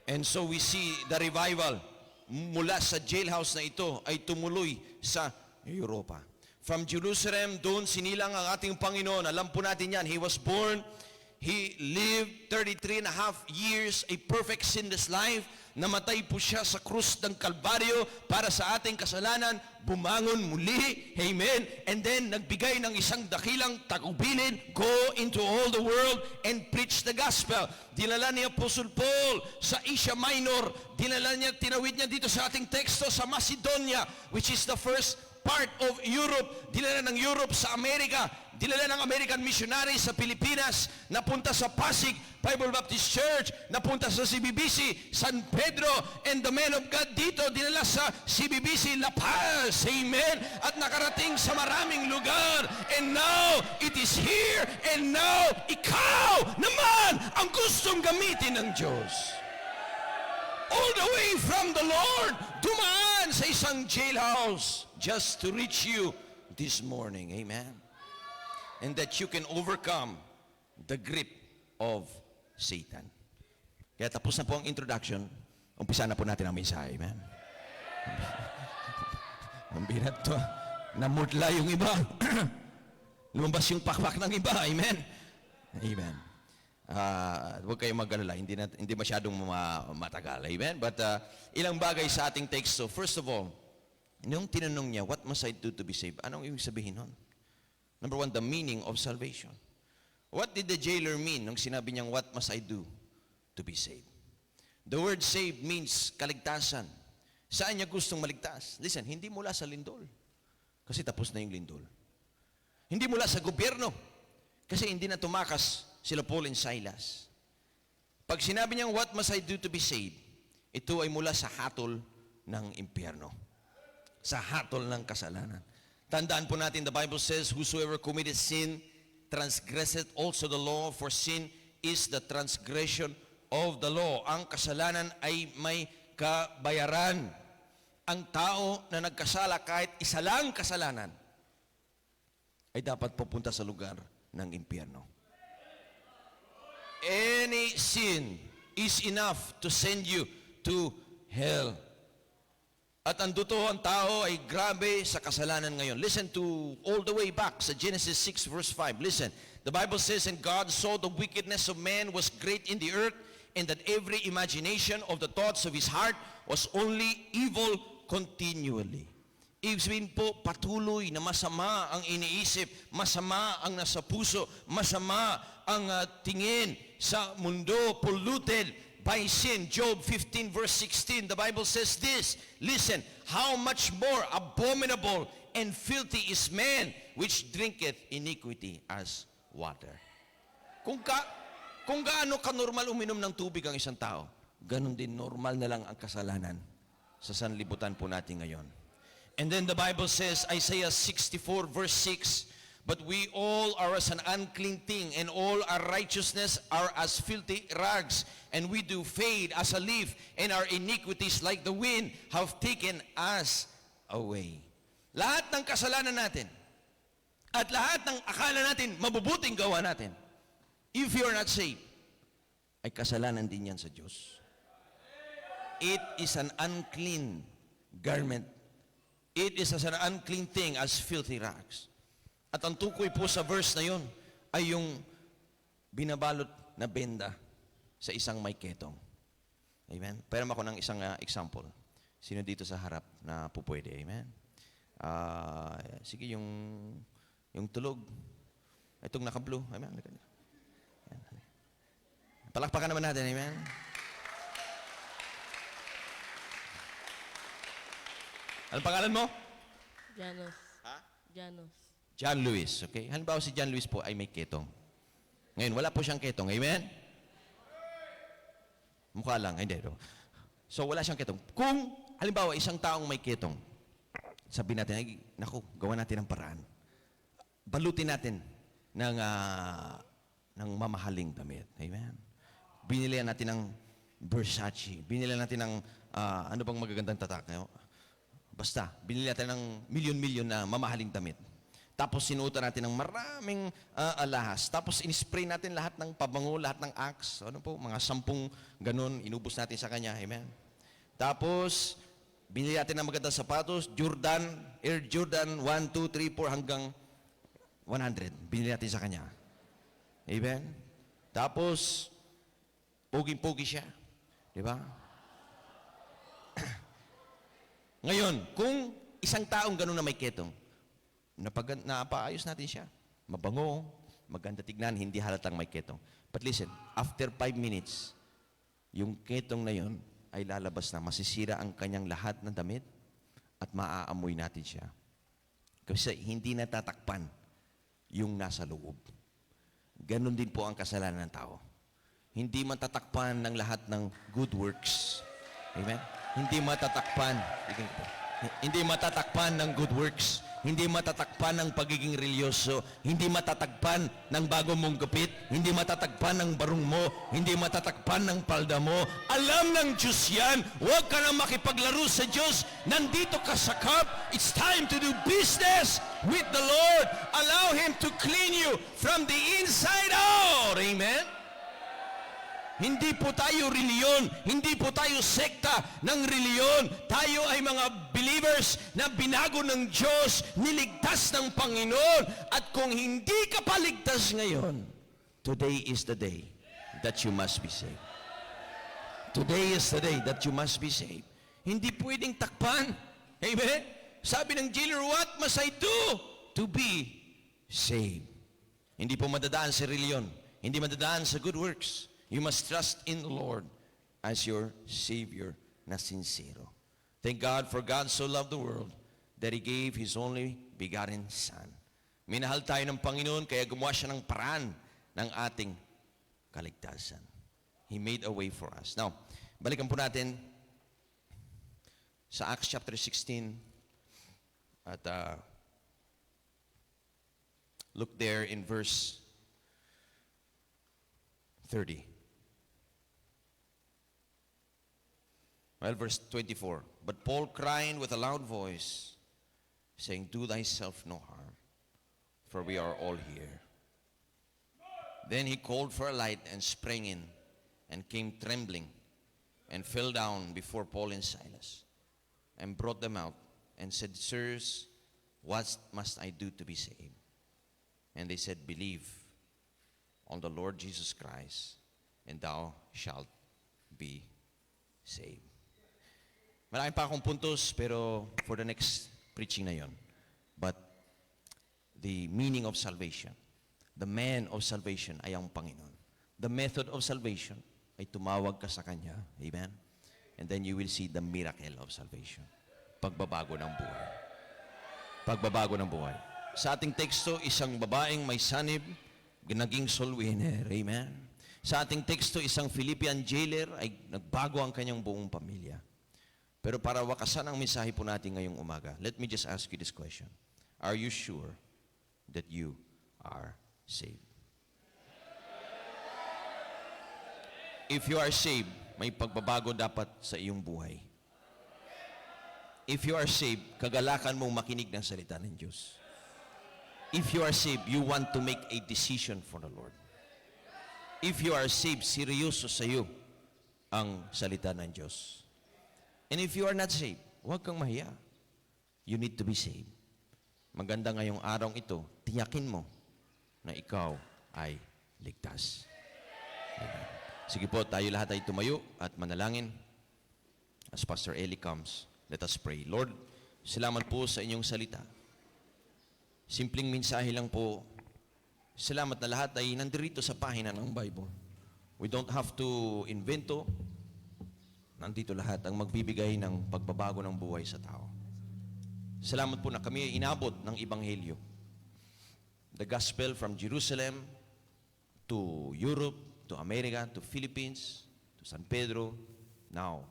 Speaker 3: And so we see the revival mula sa jailhouse na ito ay tumuloy sa Europa. From Jerusalem, doon sinilang ang ating Panginoon. Alam po natin yan, He was born, He lived 33 and a half years, a perfect sinless life. Namatay po siya sa krus ng Kalbaryo para sa ating kasalanan, bumangon muli, amen, and then nagbigay ng isang dakilang tagubilin, go into all the world and preach the gospel. Dinala ni Apostle Paul sa Asia Minor, dinala niya, tinawid niya dito sa ating teksto sa Macedonia, which is the first part of Europe, dinala ng Europe sa Amerika, dinala ng American missionaries sa Pilipinas, napunta sa Pasig Bible Baptist Church, napunta sa CBBC San Pedro, and the men of God dito dinala sa CBBC La Paz, amen, at nakarating sa maraming lugar, and now it is here, and now ikaw naman ang gustong gamitin ng Diyos. All the way from the Lord, dumaan sa isang jailhouse just to reach you this morning. Amen. And that you can overcome the grip of Satan. Kaya tapos na po ang introduction, umpisa na po natin ang mensahe. Amen. Ang birat to. Namutla yung iba. Lumabas yung pakpak ng iba. Amen. Amen. Huwag kayong mag-alala, hindi masyadong matagal. Amen? But ilang bagay sa ating text. So, first of all, nung tinanong niya, what must I do to be saved? Anong ibig sabihin nun? Number one, the meaning of salvation. What did the jailer mean nung sinabi niyang, what must I do to be saved? The word saved means kaligtasan. Saan niya gustong maligtas? Listen, hindi mula sa lindol. Kasi tapos na yung lindol. Hindi mula sa gobyerno. Kasi hindi na tumakas sila Paul and Silas. Pag sinabi niyang, what must I do to be saved? Ito ay mula sa hatol ng impyerno. Sa hatol ng kasalanan. Tandaan po natin, the Bible says, whosoever committed sin, transgresseth also the law, for sin is the transgression of the law. Ang kasalanan ay may kabayaran. Ang tao na nagkasala, kahit isa lang kasalanan, ay dapat pupunta sa lugar ng impyerno. Any sin is enough to send you to hell. At ang ang tao ay grabe sa kasalanan ngayon. Listen to all the way back sa Genesis 6 verse 5. Listen, the Bible says, and God saw the wickedness of man was great in the earth, and that every imagination of the thoughts of his heart was only evil continually. Ibig sabihin po, patuloy na masama ang iniisip, masama ang nasa puso, masama ang tingin sa mundo, polluted by sin. Job 15 verse 16, the Bible says this, listen, how much more abominable and filthy is man, which drinketh iniquity as water. Kung gaano ka-normal uminom ng tubig ang isang tao, ganun din normal na lang ang kasalanan sa sanlibutan po natin ngayon. And then the Bible says, Isaiah 64 verse 6, but we all are as an unclean thing, and all our righteousness are as filthy rags, and we do fade as a leaf, and our iniquities like the wind have taken us away. Lahat ng kasalanan natin, at lahat ng akala natin, mabubuting gawa natin, if you are not saved, ay kasalanan din yan sa Diyos. It is an unclean garment. It is as an unclean thing as filthy rags. At ang tukoy po sa verse na yun ay yung binabalot na benda sa isang may ketong. Amen? Pero ako ng isang example. Sino dito sa harap na pupwede? Amen? Sige, yung tulog. Itong naka-blue. Amen? Palakpakan naman natin. Amen? Anong pangalan mo?
Speaker 4: Janos.
Speaker 3: Ha?
Speaker 4: Janos.
Speaker 3: John Luis, okay? Halimbawa si John Luis po ay may ketong. Ngayon, wala po siyang ketong. Amen? Mukha lang, hindi. No? So, wala siyang ketong. Kung, halimbawa, isang taong may ketong, sabihin natin, ay, naku, gawa natin ng paraan. Balutin natin ng mamahaling damit. Amen? Binilihan natin ng Versace. Binilihan natin ng, ano bang magagandang tatak? Basta, binili natin ng milyon-milyon na mamahaling damit. Tapos sinuotan natin ng maraming alahas. Tapos in-spray natin lahat ng pabango, lahat ng Axe. Ano po, mga 10 ganun, inubos natin sa kanya. Amen. Tapos, binili natin ng magandang sapatos, Jordan, Air Jordan 1, 2, 3, 4 hanggang 100. Binili natin sa kanya. Amen. Tapos, pogi-pogi siya. Di ba? Ngayon, kung isang taong ganun na may ketong, napaayos natin siya. Mabango, maganda tignan, hindi halatang may ketong. But listen, after 5 minutes, yung ketong na yon ay lalabas na, masisira ang kanyang lahat ng damit at maaamoy natin siya. Kasi hindi natatakpan yung nasa loob. Ganon din po ang kasalanan ng tao. Hindi matatakpan ng lahat ng good works. Amen? Hindi matatakpan. Hindi matatakpan ng good works. Hindi matatakpan ng pagiging religyoso. Hindi matatakpan ng bago mong gupit. Hindi matatakpan ng barong mo. Hindi matatakpan ng palda mo. Alam ng Diyos yan. Huwag ka na makipaglaro sa Diyos. Nandito ka sa camp. It's time to do business with the Lord. Allow Him to clean you from the inside out. Amen? Hindi po tayo reliyon, hindi po tayo sekta ng reliyon. Tayo ay mga believers na binago ng Diyos, niligtas ng Panginoon. At kung hindi ka paligtas ngayon, today is the day that you must be saved. Today is the day that you must be saved. Hindi pwedeng takpan. Amen? Sabi ng jailer, what must I do to be saved? Hindi po madadaan sa reliyon, hindi madadaan sa good works. You must trust in the Lord as your Savior na sincero. Thank God for God so loved the world that He gave His only begotten Son. Minahal tayo ng Panginoon kaya gumawa siya ng paraan ng ating kaligtasan. He made a way for us. Now, balikan po natin sa Acts chapter 16 at look there in verse 30. Well, verse 24. But Paul crying with a loud voice, saying, do thyself no harm, for we are all here. Then he called for a light and sprang in, and came trembling, and fell down before Paul and Silas, and brought them out, and said, sirs, what must I do to be saved? And they said, believe on the Lord Jesus Christ, and thou shalt be saved. Marami pa akong puntos, pero for the next preaching na yon. But the meaning of salvation, the man of salvation ay ang Panginoon. The method of salvation ay tumawag ka sa Kanya. Amen? And then you will see the miracle of salvation. Pagbabago ng buhay. Pagbabago ng buhay. Sa ating teksto, isang babaeng may sanib, naging soul winner. Amen? Sa ating teksto, isang Philippian jailer ay nagbago ang kanyang buong pamilya. Pero para wakasan ang mensahe po natin ngayong umaga, let me just ask you this question. Are you sure that you are saved? If you are saved, may pagbabago dapat sa iyong buhay. If you are saved, kagalakan mong makinig ng salita ng Diyos. If you are saved, you want to make a decision for the Lord. If you are saved, seryoso sa iyo ang salita ng Diyos. And if you are not saved, huwag kang mahiya. You need to be saved. Maganda ngayong araw ito, tiyakin mo na ikaw ay ligtas. Amen. Sige po, tayo lahat ay tumayo at manalangin. As Pastor Eli comes, let us pray. Lord, salamat po sa inyong salita. Simpleng mensahe lang po. Salamat na lahat ay nandirito sa pahina ng Bible. We don't have to invento. Nandito lahat ang magbibigay ng pagbabago ng buhay sa tao. Salamat po na kami ay inabot ng Ebanghelyo. The gospel from Jerusalem to Europe, to America, to Philippines, to San Pedro. Now,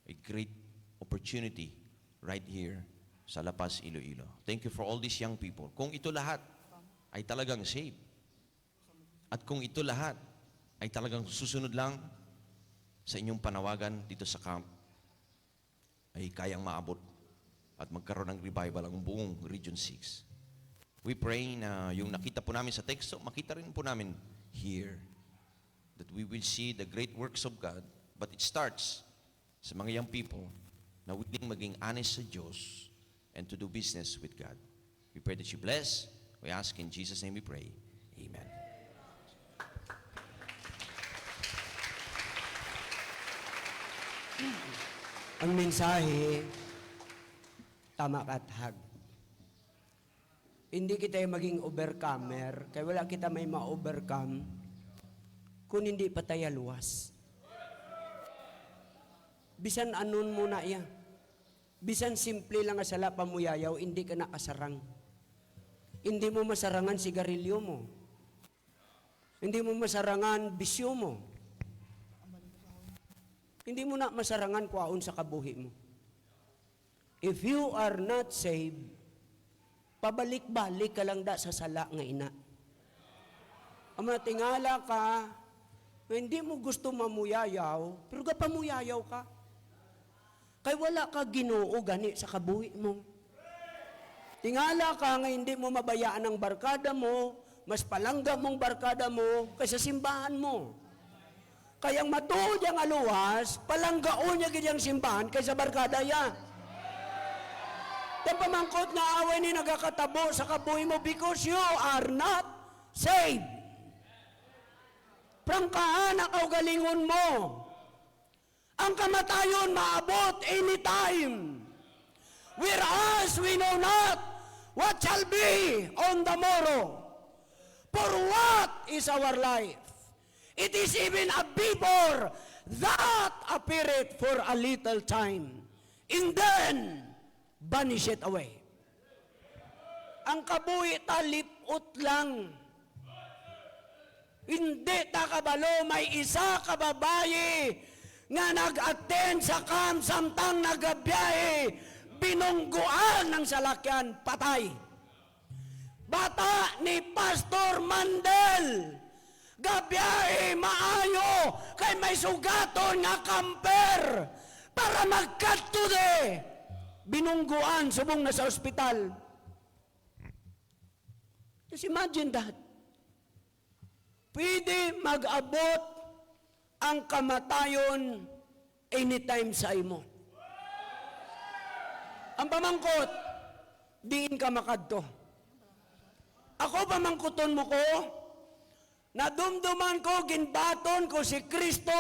Speaker 3: a great opportunity right here sa La Paz, Iloilo. Thank you for all these young people. Kung ito lahat ay talagang saved, at kung ito lahat ay talagang susunod lang sa inyong panawagan dito sa camp, ay kayang maabot at magkaroon ng revival ang buong Region 6. We pray na yung nakita po namin sa teksto, makita rin po namin here, that we will see the great works of God, but it starts sa mga young people na willing maging honest sa Diyos and to do business with God. We pray that you bless. We ask in Jesus' name we pray. Amen.
Speaker 2: Ang mensahe, tama kathag. Hindi kita maging overcomer, kaya wala kita may ma-overcome kung hindi pa tayo luwas. Bisan anon mo na iya. Bisan simple lang nga sala pamuyayaw, hindi ka nakasarang. Hindi mo masarangan sigarilyo mo. Hindi mo masarangan bisyo mo. Hindi mo na masarangan kwaon sa kabuhi mo. If you are not saved, pabalik-balik ka lang da sa sala nga ina. Ang mga tingala ka, na hindi mo gusto mamuyayaw, pero pamuyayaw ka. Kay wala ka Ginoo gani sa kabuhi mo. Tingala ka nga hindi mo mabayaan ang barkada mo, mas palangga mong barkada mo kaysa simbahan mo. Kayang matuod yung aluwas, palanggaon niya ganyang simbahan kaysa barkada ya. Yung pamangkot nga away ni nagakatabo sa kabuhi mo because you are not saved. Prangkahan ang kaugalingon mo. Ang kamatayon maabot anytime. Whereas we know not what shall be on the morrow. For what is our life? It is even a vapor that appeareth for a little time, and then vanisheth away. Ang kabuhi talipot lang. Hindi ta kabalo, may isa ka babae nga nag-attend sa camp samtang nagabiyahe, binungguan ng salakyan, patay. Bata ni Pastor Mandel, gabiyahe maayo, kay may sugaton nga kamper, para magkatude, binungguan, subong na sa ospital. Just imagine that. Pwede mag-abot ang kamatayon anytime sa imo. Ang pamangkot, diin ka makadto. Ako pamangkuton mo ko, nadumduman ko, ginbaton ko si Kristo,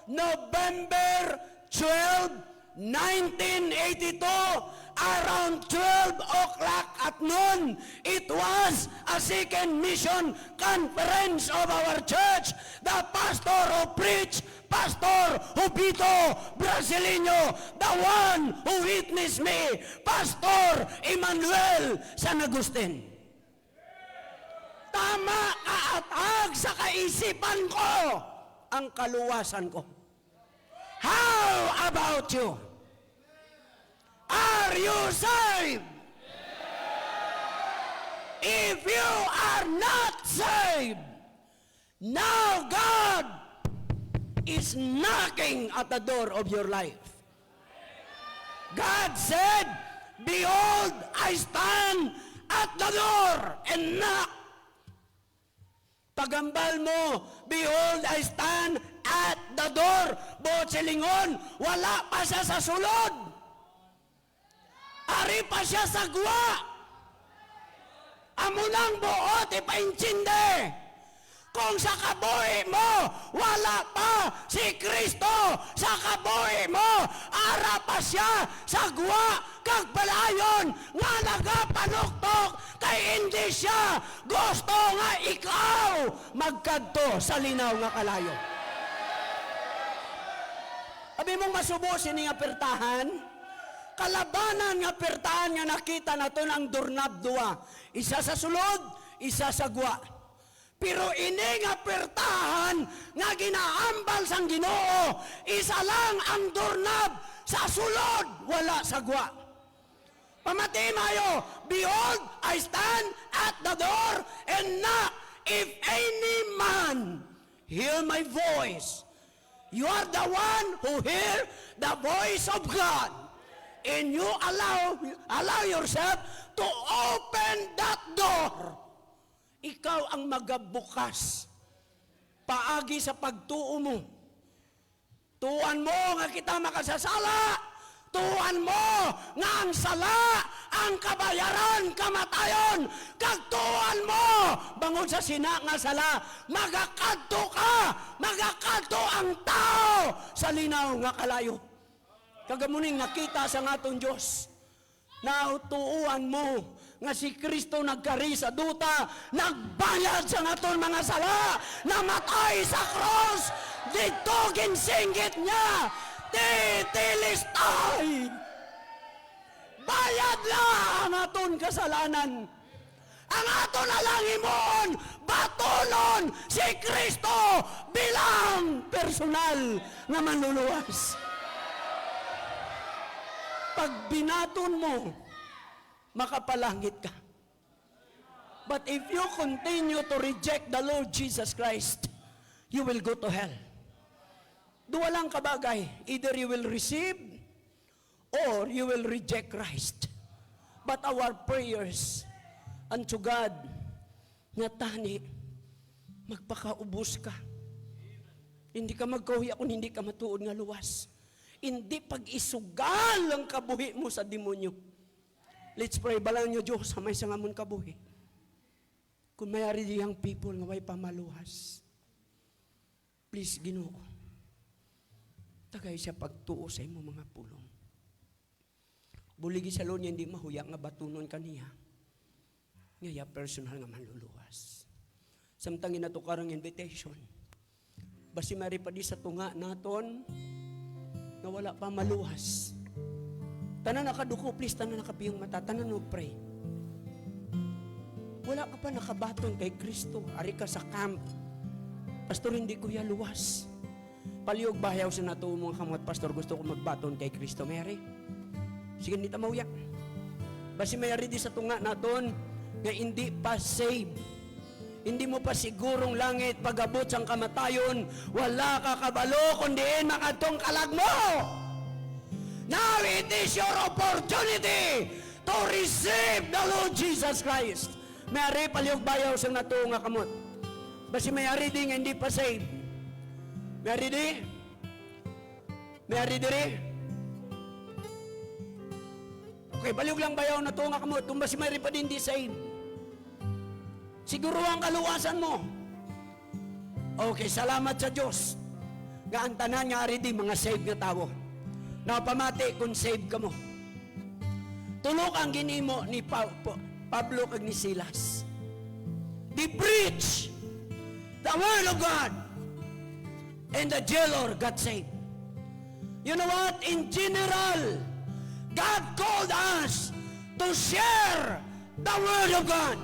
Speaker 2: November 12, 1982, around 12 o'clock at noon, it was a second mission conference of our church. The pastor who preached, Pastor Hubito Brasileño, the one who witnessed me, Pastor Emmanuel San Agustin. Tama kaatag sa kaisipan ko ang kaluwasan ko. How about you? Are you saved? If you are not saved, now God is knocking at the door of your life. God said, behold, I stand at the door and knock. Pagambal mo, behold, I stand at the door. Buot silingon, wala pa siya sa sulod. Ari pa siya sa gwa. Amo nang buot, ipaintsinde. Kung sa kabuhi mo, wala pa si Kristo sa kabuhi mo, ara pa siya sa gwa, kag palayon, nga nagapanuktok, kay hindi siya gusto nga ikaw magkadto sa linaw nga kalayo. Abi mong masubo sini nga pertahan, kalabanan nga pertahan nga nakita naton ang dornab dua. Isa sa sulod, isa sa gwa. Pero ini nga pertahan nga ginaambal sang Ginoo, isa lang ang dornab sa sulod, wala sa gwa. Pamati mayo, behold, I stand at the door and knock. If any man hear my voice, you are the one who hear the voice of God. And you allow yourself to open that door. Ikaw ang magabukas paagi sa pagtuo mo. Tuan mo nga kita makasasala. Tuan mo nga ang sala, ang kabayaran, kamatayon. Kagtuan mo, bangon sa sina nga sala, magakadto ka, magakadto ang tao sa linaw nga kalayo. Kagamuning nakita sa ngaton Diyos, nautuuan mo nga si Kristo nagkari sa duta, nagbayad sa ngaton mga sala, namatay sa cross, dito ginsinggit niya, titilistay. Bayad lang aton kasalanan. Ang ato na lang imon, batunon si Kristo bilang personal na manluluwas. Pag binaton mo, makapalangit ka. But if you continue to reject the Lord Jesus Christ, you will go to hell. Dua lang kabagay, either you will receive or you will reject Christ. But our prayers unto God, nga tani, magpakaubos ka. Hindi ka magkahuya kung hindi ka matuod nga luwas. Hindi pag-isugal ang kabuhi mo sa demonyo. Let's pray, balang nyo Diyos, sa may sangamon kabuhi. Kung mayari diyang people nga way pamaluhas, please, Ginoo, tagay siya pagtuo sa imo mga pulong. Buligi sa Lord niya, hindi mahuya nga batunon kaniya. Ngaya personal nga manluluwas. Samtang inatukarang invitation, basi mari pa di sa tunga naton, na wala pa maluwas. Tanan nakaduko, please, tanan nakapiyong mata, tanan no pray. Wala ka pa nakabaton kay Kristo, ari ka sa camp. Pastor, hindi ko ya luwas. Paliyog bahayaw sa nato mga kamot, Pastor, gusto ko magbaton kay Kristo. Mary, sige, nita mauya. Basi mayari di sa tunga naton, nga hindi pa save. Hindi mo pa sigurong langit pag-abot sang kamatayon, wala ka kabalo kundiin makadtong kalag mo. Now it is your opportunity to receive the Lord Jesus Christ. Mayari paliyog bayaw sang nato nga kamot. Basi mayari di nga hindi pa save. Mayari di? Mayari diri? Okay, baliw lang bayaw na to nga kamot. Kung basi mayari pa din di save. Siguro ang kaluwasan mo. Okay, salamat sa Diyos. Nga ang tanan nga ari di mga save nga tao. Napamati kung save ka mo. Tulok ang ginimo ni Pablo kag ni Silas. They preach the word of God, and the jailer got saved. You know what? In general, God called us to share the word of God.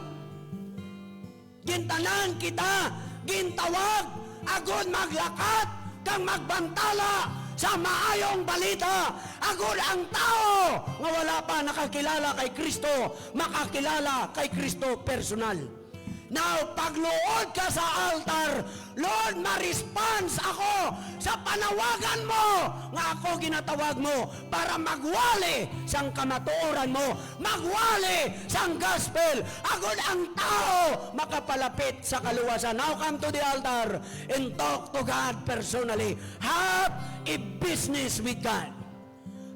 Speaker 2: Gintanan kita, gintawag, agud maglakat, kang magbantala sa maayong balita. Agud ang tao nga wala pa nakakilala kay Kristo, makakilala kay Kristo personal. Now, pagluod ka sa altar, Lord, ma-response ako sa panawagan mo nga ako ginatawag mo para magwali sang kamatuoran mo, magwali sang gospel. Agud ang tao makapalapit sa kaluwasan. Now, come to the altar and talk to God personally. Have a business with God.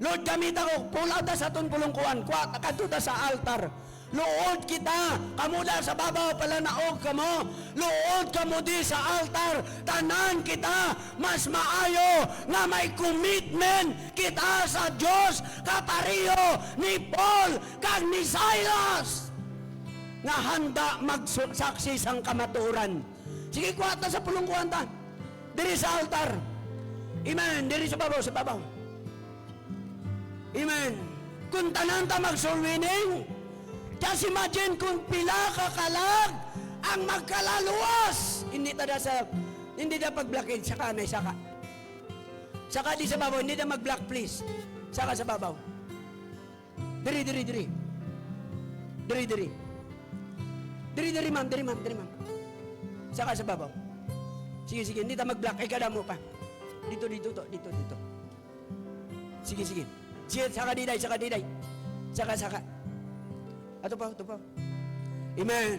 Speaker 2: Lord, gamit ako, pula ta sa itong pulungkuhan, kadto ta sa altar. Luod kita, kamuda sa babaw pala naog ka mo. Luod ka mo di sa altar, tanan kita, mas maayo nga may commitment kita sa Diyos, kapariyo ni Paul kag ni Silas nga handa magsaksi sang kamaturan. Sige, kuwata sa pulungkuhan ta, diri sa altar. Amen, diri sa babaw, sa babaw. Amen. Kung tanan ta mag-soul winning, just imagine kung pila ka kalag ang magkalaluwas. Hindi na pag-blockade, saka na saka. Saka di sa babaw, hindi na mag-block please. Saka sa babaw. Diri. Diri, ma'am. Saka sa babaw. Sige, hindi na mag-block, ay kada mo pa. Dito. Sige. Saka diday. Saka. Ato pa. Amen.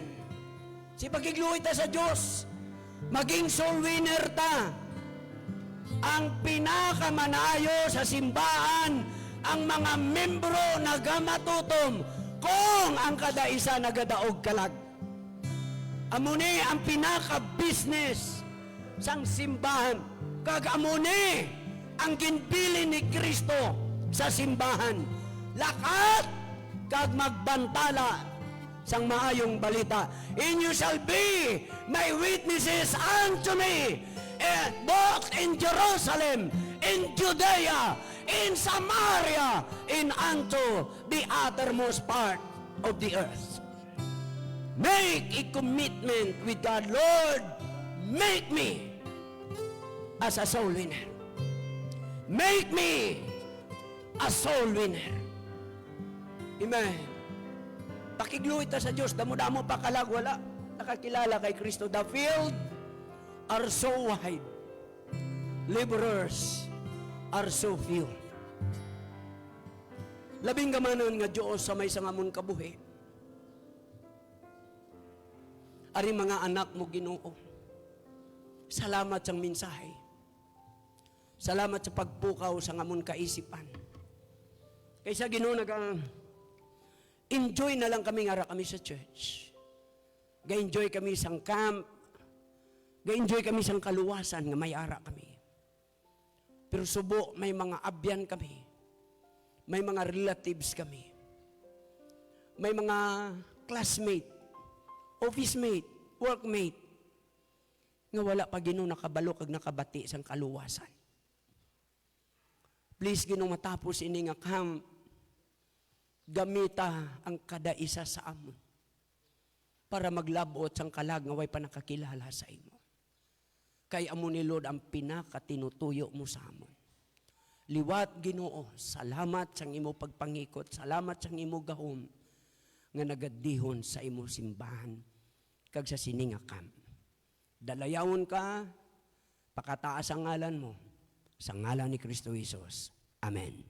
Speaker 2: Si pagigluoy ta sa Diyos, maging soul winner ta. Ang pinakamanayo sa simbahan, ang mga membro nagamatutom kung ang kada isa nagadaog kalag. Amuni ang pinaka-business sang simbahan. Kag amuni ang ginpili ni Kristo sa simbahan. Lakat kag magbantala sang maayong balita. And you shall be my witnesses unto me, both in Jerusalem, in Judea, in Samaria, in unto the uttermost part of the earth. Make a commitment with God. Lord, make me as a soul winner. Make me a soul winner. Amen. Pakigluit ta sa Diyos, damo-damo pa kalag, wala nakakilala kay Kristo. The field are so wide, laborers are so few. Labing gamanon nga Diyos sa may sangamon kabuhi. Ari mga anak mo Ginoo, salamat sa mensahe. Salamat sa pagpukaw sa ngamon kaisipan. Kaysa Ginoo enjoy na lang kami nga kami sa church. Ga-enjoy kami sa camp. Ga-enjoy kami sa kaluwasan nga may ara kami. Pero subo, may mga abyan kami. May mga relatives kami. May mga classmate, office mate, workmate nga wala pa Ginoo nakabalo kag nakabati sang kaluwasan. Please Ginoo, matapos ini nga camp, gamita ang kada isa sa amon para maglabot sang kalag nga way pa nakakilala sa imo. Kay amo ni Lord ang pinakatinutuyo mo sa amon. Liwat Ginoo, salamat sang imo pagpangikot, salamat sang imo gahom nga nagadihon sa imo simbahan kag sa sini nga camp. Dalayawon ka, pakataas ang ngalan mo, sa ngalan ni Kristo Jesus. Amen.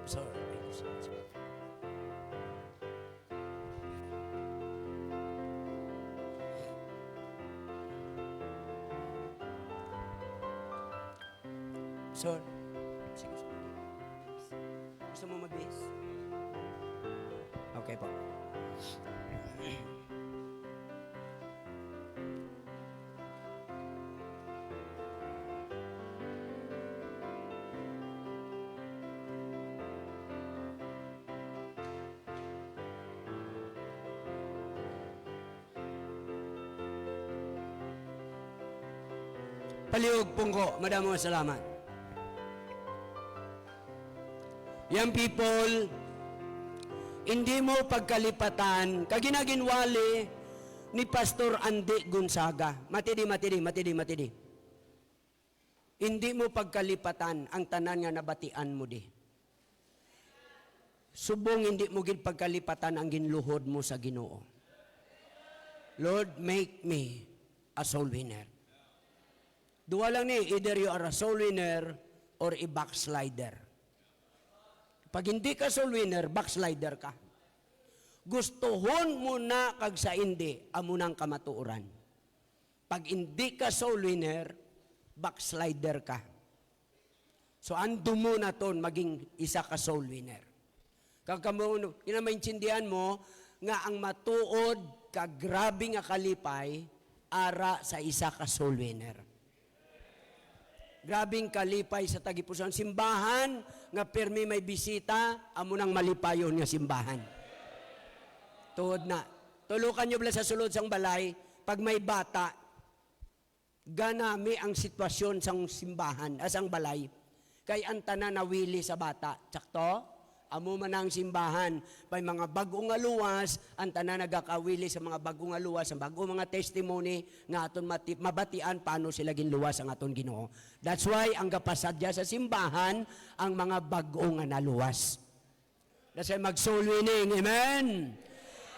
Speaker 2: Sorry. Sir, gusto mo mabis? Okay po. Paliog pungko, madamo salamat. Young people, hindi mo pagkalipatan, kaginaginwali ni Pastor Andy Gonzaga. Matidi. Hindi mo pagkalipatan ang tanan nga nabatian mo di. Subong hindi mo gid pagkalipatan ang ginluhod mo sa Ginoo. Lord, make me a soul winner. Duwa lang ni, either you are a soul winner or a backslider. Pag hindi ka soul winner, backslider ka. Gustuhon mo na kag sa hindi, amo nang kamatuoran. Pag hindi ka soul winner, backslider ka. So ando mo na ton maging isa ka soul winner. Kag kamo kinamaintindihan mo nga ang matuod kag grabe nga kalipay ara sa isa ka soul winner. Grabing kalipay sa tagipusan simbahan nga permi may bisita, amo nang malipayon nga simbahan. Tuod na. Tulukan nyo bala sa sulod sang balay, pag may bata, ganami ang sitwasyon sang simbahan, asang balay, kay ang tanan nawili sa bata. Tsakto? Amo man ang simbahan, may mga bagong aluwas, ang tanan nagakawili sa mga bagong aluwas, ang bagong mga testimony, nga aton mabatian paano sila ginluwas ang aton Ginoo. That's why ang kapasadya sa simbahan, ang mga bagong naluwas. That's why mag-soul winning, amen?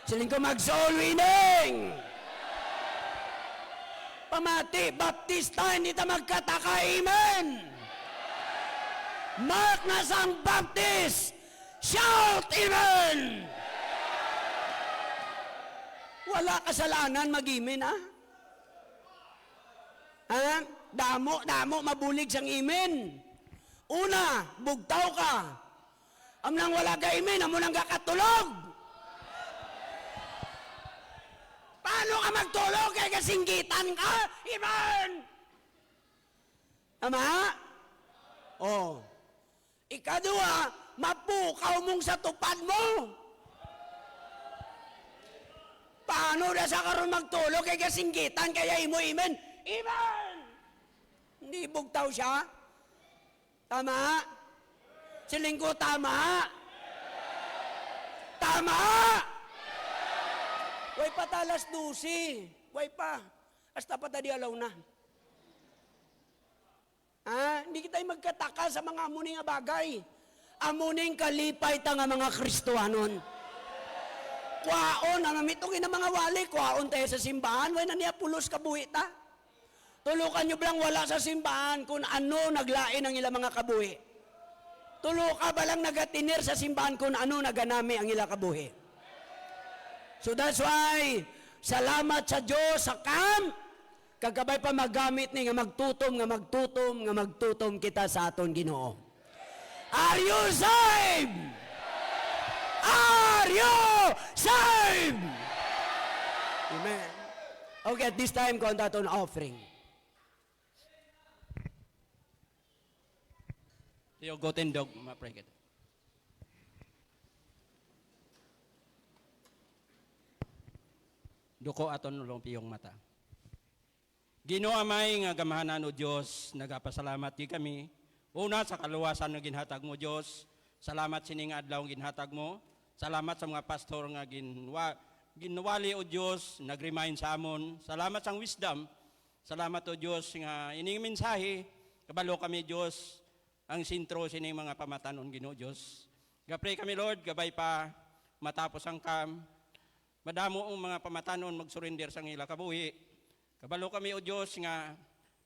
Speaker 2: Siling ko mag-soul winning! Pamati, baptista, hindi ta magkataka, amen! Mark na sang baptist! Shout, amen! Wala kasalanan mag-imen, ha? Ha? Damo, mabulig sang imen. Una, bugtaw ka. Amnang wala ka imen, amo nang kakatulog. Paano ka magtulog kay kasinggitan ka? Amen! Ama? Oh. Ikadua, mapukaw mong sa tupad mo. Paano na sa karon magtulog kay kasinggitan kaya imo imen? Imen! Hindi bugtaw siya? Tama? Siling ko tama? Tama! Way pa talas 12. Way pa. Hasta pa tadi alaw na. Hindi kita magkataka sa mga amuning nga bagay. Amuning kalipay ta nga mga Kristohanon. Kuwaon, mitungin ng mga wali, kuwaon tayo sa simbahan, way na niya pulos kabuhi ta. Tulukan nyo blang wala sa simbahan kung ano naglain ang ilang mga kabuhi. Tuluka ba lang nagatinir sa simbahan kung ano naganami ang ilang kabuhi. So that's why, salamat sa Diyos sa camp, kagabay pa magamit ni nga magtutom kita sa aton Ginoo. Are you saved? Are you saved? Amen. Okay, at this time, konta aton offering.
Speaker 5: Tiyo goten dog, ma-pray kita. Duko aton ulong piyong mata. Ginoo amay nga gamahanan o Dios, nagapasalamat di kami. Una sa kaluwasan nga ginhatag mo Dios. Salamat sining adlaw nga ginhatag mo. Salamat sa mga pastor nga ginwali o Dios, nag-remind sa amon. Salamat sa wisdom. Salamat o Dios nga ining mensahe kabalo kami Dios ang sintro sining mga pamatanon Ginoo Dios. Gapray kami Lord, gabay pa matapos ang kam. Madamo ang mga pamatanon mag-surrender sa ila kabuhi. Kabalo kami o Dios nga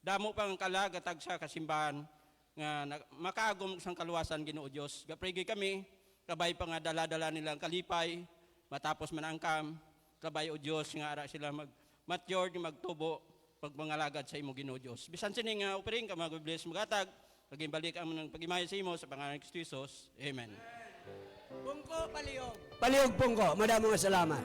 Speaker 5: damo pang kalagatag sa kasimbahan nga makaagom sang kaluwasan Ginoo Dios. Gapray kami kabay pa nga dala-dala nilang kalipay matapos man ang kam. Kabay o Dios nga ara sila mag-mature magtubo pagmangalagad sa imo Ginoo Dios. Bisan sining offering ka mag-bless magatag. Pagimbalik ang ng pagimaya sa imo sa pangalan ni Kristo Jesus. Amen.
Speaker 2: Pungko, palihog. Palihog, pungko. Madamo nga salamat.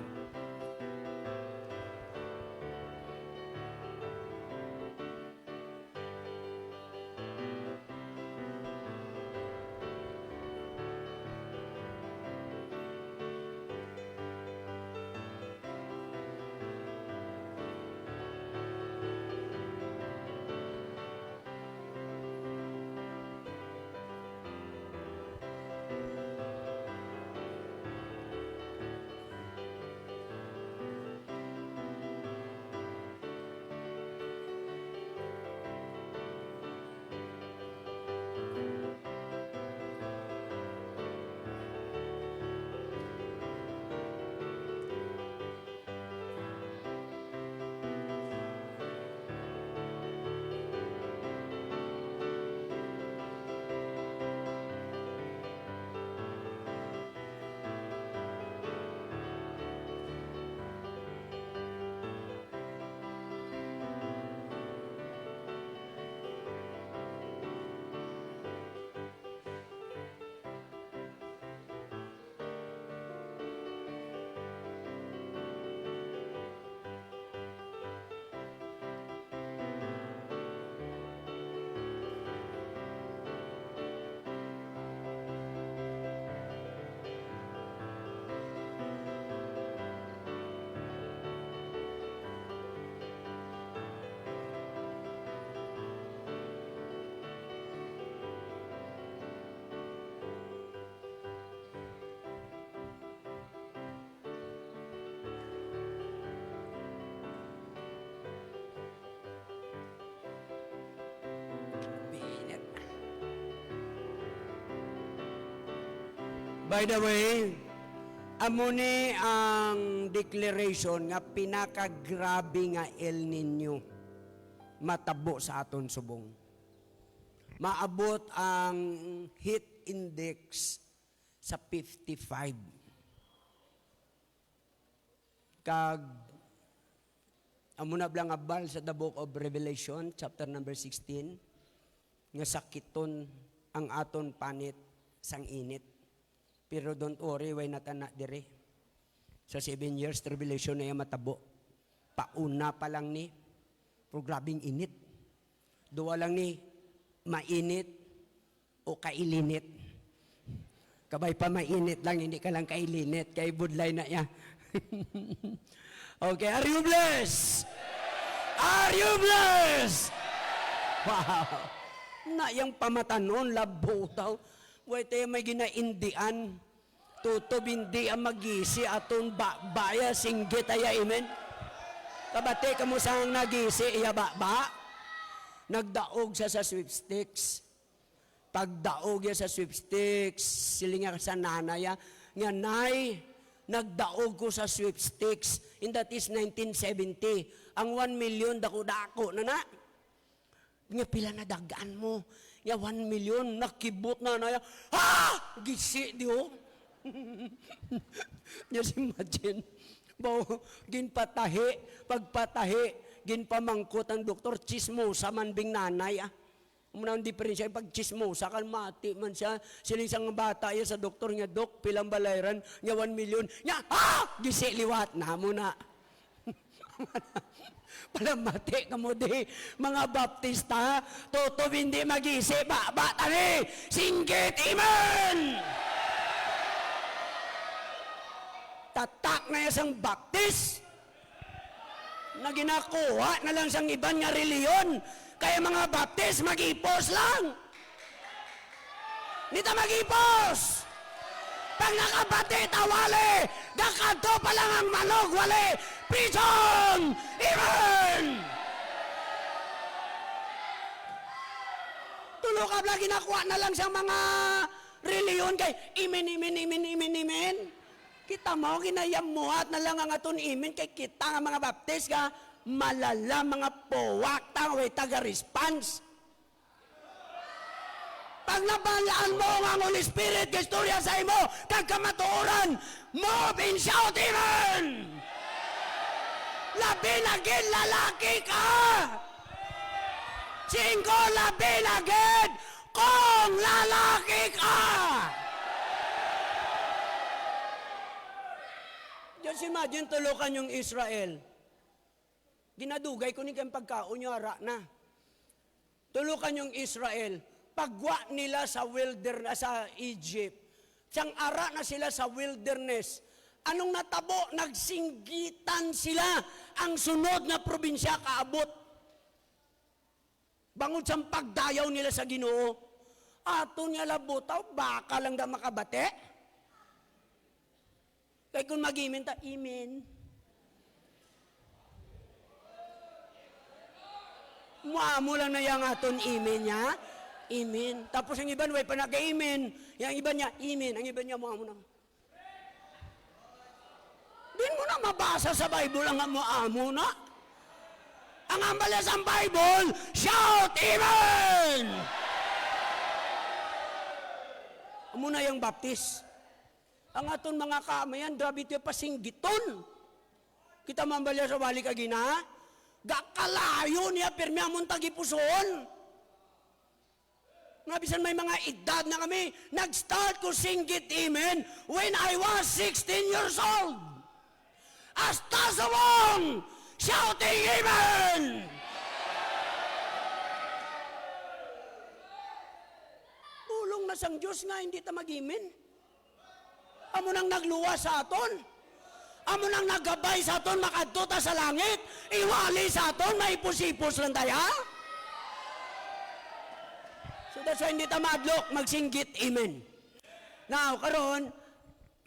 Speaker 2: By the way, amo ni ang declaration nga pinakagrabe nga El Nino matabo sa aton subong. Maabot ang heat index sa 55. Kag amo na blang abal sa the book of Revelation chapter number 16 nga sakiton ang aton panit sang init. Pero don't worry, why natana dire. Sa 7 years tribulation na yung matabo. Pauna pa lang ni, pero grabing init. Duwa lang ni, mainit o kailinit. Kabay pa mainit lang, hindi ka lang kailinit, kay budlay na ya. Okay, are you blessed? Are you blessed? Wow. Na yung pamatanon, labo daw. Wait, may ginaindian. Tutob hindi ang magisi aton baya singgit aya, amen? Kabate, kamusang nagisi, iya ba? Nagdaog siya sa sweepstakes. Pagdaog niya sa sweepstakes, silinga sa nanaya, nga nay, nagdaog ko sa sweepstakes. And that is 1970. Ang 1 million, dako-dako na na. Nga pila na dagaan mo. Nga 1 million, nakibot na na. Ha! Gisi, di ho? Just imagine. Ginpatahi, pagpatahi, ginpamangkot ang doktor, chismosa man bing nanay. Muna ang diferensya, pag chismosa, kalmati man siya. Siling sang bata yan sa doktor nga, Dok, pilang balayran, nga 1 million. Nga, ha! Gisi, liwat na muna. Palamati ka mo di, mga baptista, tutob hindi mag-isi, batani, singgit, amen! Tatak na isang baptist, na ginakuha na lang sang iban nga reliyon, kaya mga baptist, mag-ipos lang. Nita mag-ipos! Pag nakabati, tawali! Dakato pa lang ang manog, wali! Prison! Amen! Tulukab lang ginakuha na lang sa mga reliyon kay imen. Kita mo, ginayam mo at na lang ang aton imen kay kita nga mga baptist ka, malala mga powak, taway taga-response. Pag nabalaan mo ang Holy Spirit, kastorya sa imo, kagkamatuoran, move and shout, amen! Labi lagin, lalaki ka! 5, labi lagin, kung lalaki ka! Just imagine, tulukan yung Israel. Ginadugay ko ni kayong pagkaon nyo, ara na. Tulukan yung Israel. Pagwa nila sa wilderness, sa Egypt. Siyang ara na sila sa wilderness. Anong natabo? Nagsinggitan sila. Ang sunod na probinsya kaabot. Bangod sa pagdayaw nila sa Ginoo. Ato niya labutaw, baka lang da makabate. Kaya kung mag-imen ta, imen. Muamo lang na yung aton imen niya. Amen. Tapos ang iban, way pa nag-amen. Yung iba niya, amen. Ang iba niya, mo na. Di mo na mabasa sa Bible ang mo na. Ang ambala sa Bible, shout, amen! Amo na yung baptist. Ang aton mga kamayan, grabe ito pasinggiton. Kita mambalya sa wali kagina, gakalayo niya, pirmi amon tagipuson. Nga bisan may mga edad na kami, nag-start ko singgit amen when I was 16 years old. Hasta sa wong, shouting amen! Tulong na sang Diyos nga, hindi ta mag-amen. Amo nang nagluwa sa aton. Amo nang naggabay sa aton, makadto ta sa langit. Iwali sa aton, maipos-ipos lang tayo. So that's why hindi ta madlok, magsinggit, amen. Now, karon,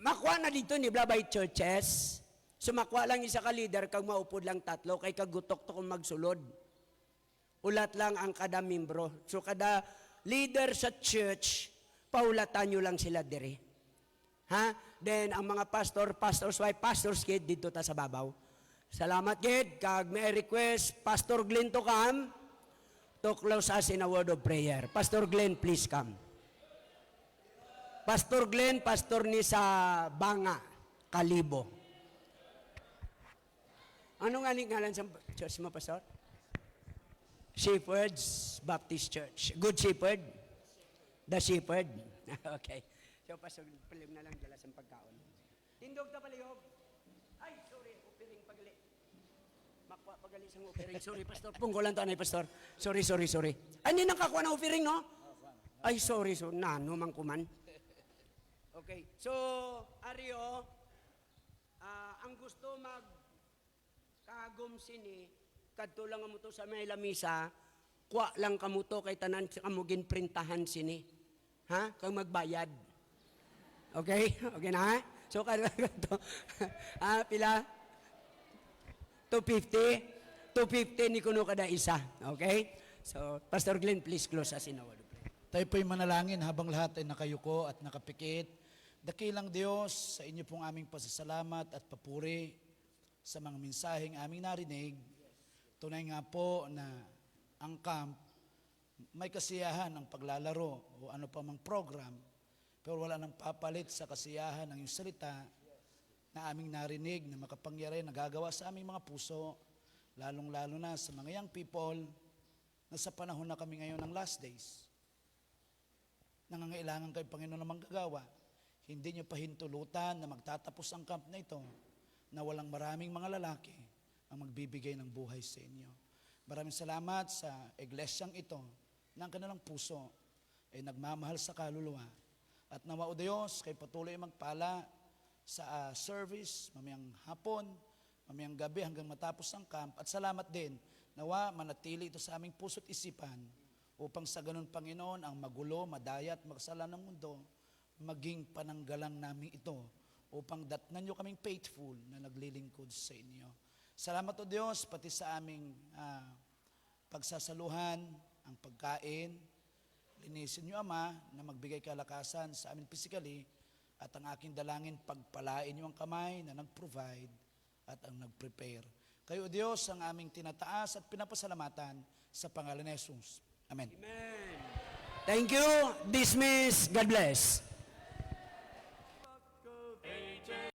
Speaker 2: makuha na dito ni Blabay Churches. So makuha lang isa ka leader, kag maupod lang tatlo, kay kagutok to kung magsulod. Ulat lang ang kada membro. So kada leader sa church, paulatan nyo lang sila dire. Ha? Then ang mga pastor's wife, pastor's kid, dito ta sa babaw. Salamat kid, kag may request, Pastor Glenn to come to close us in a word of prayer. Pastor Glenn, please come. Pastor Glenn, pastor ni sa Banga, Kalibo. Ano nga ngalan sa church mo, Pastor? Shepherd's Baptist Church. Good Shepherd? The Shepherd? Okay. So, Pastor, palim na lang dala sa pagkaon. Tindog ta palihog. Ay, sorry, upiring pagali. Makwa pagali sa upiring. Sorry, Pastor. Pungkulan to, Pastor. Sorry. Ay, hindi nakakuha na upiring, no? Ay, sorry. Nano, man kuman. Okay. So, Ario, ang gusto kagom sini, kadto lang mo to sa may lamisa, kwa lang kamo to kay tanan kamo ginprintahan sini. Ha? Kang magbayad. Okay? Okay na? So, to. Pila? 250? 250 ni kuno kada isa. Okay? So, Pastor Glenn, please close us in our prayer.
Speaker 6: Tayo po'y manalangin habang lahat ay nakayuko at nakapikit. Dakilang Diyos, sa inyo pong aming pasasalamat at papuri sa mga mensaheng aming narinig. Tunay nga po na ang camp may kasiyahan ng paglalaro o ano pa mang program, pero wala nang papalit sa kasiyahan ng iyong salita na aming narinig na makapangyarihan nagagawa sa aming mga puso, lalong-lalo na sa mga young people na sa panahon na kami ngayon ng last days. Nangangailangan kayo, Panginoon, na manggagawa. Hindi nyo pahintulutan na magtatapos ang camp na ito na walang maraming mga lalaki ang magbibigay ng buhay sa inyo. Maraming salamat sa iglesyang ito na ang kanilang puso ay nagmamahal sa kaluluwa. At nawa o Diyos, kay patuloy magpala sa service, mamayang hapon, mamayang gabi hanggang matapos ang camp. At salamat din, nawa manatili ito sa aming puso't isipan upang sa ganun, Panginoon, ang magulo, madaya at magsala ng mundo, maging pananggalang namin ito upang datnan nyo kaming faithful na naglilingkod sa inyo. Salamat o Diyos, pati sa aming pagsasaluhan, ang pagkain. Linisin nyo, Ama, na magbigay kalakasan sa amin physically at ang aking dalangin, pagpalain nyo ang kamay na nag-provide at ang nag-prepare. Kayo, Diyos, ang aming tinataas at pinapasalamatan sa pangalan ni Jesus. Amen.
Speaker 2: Amen. Thank you. Dismiss. God bless.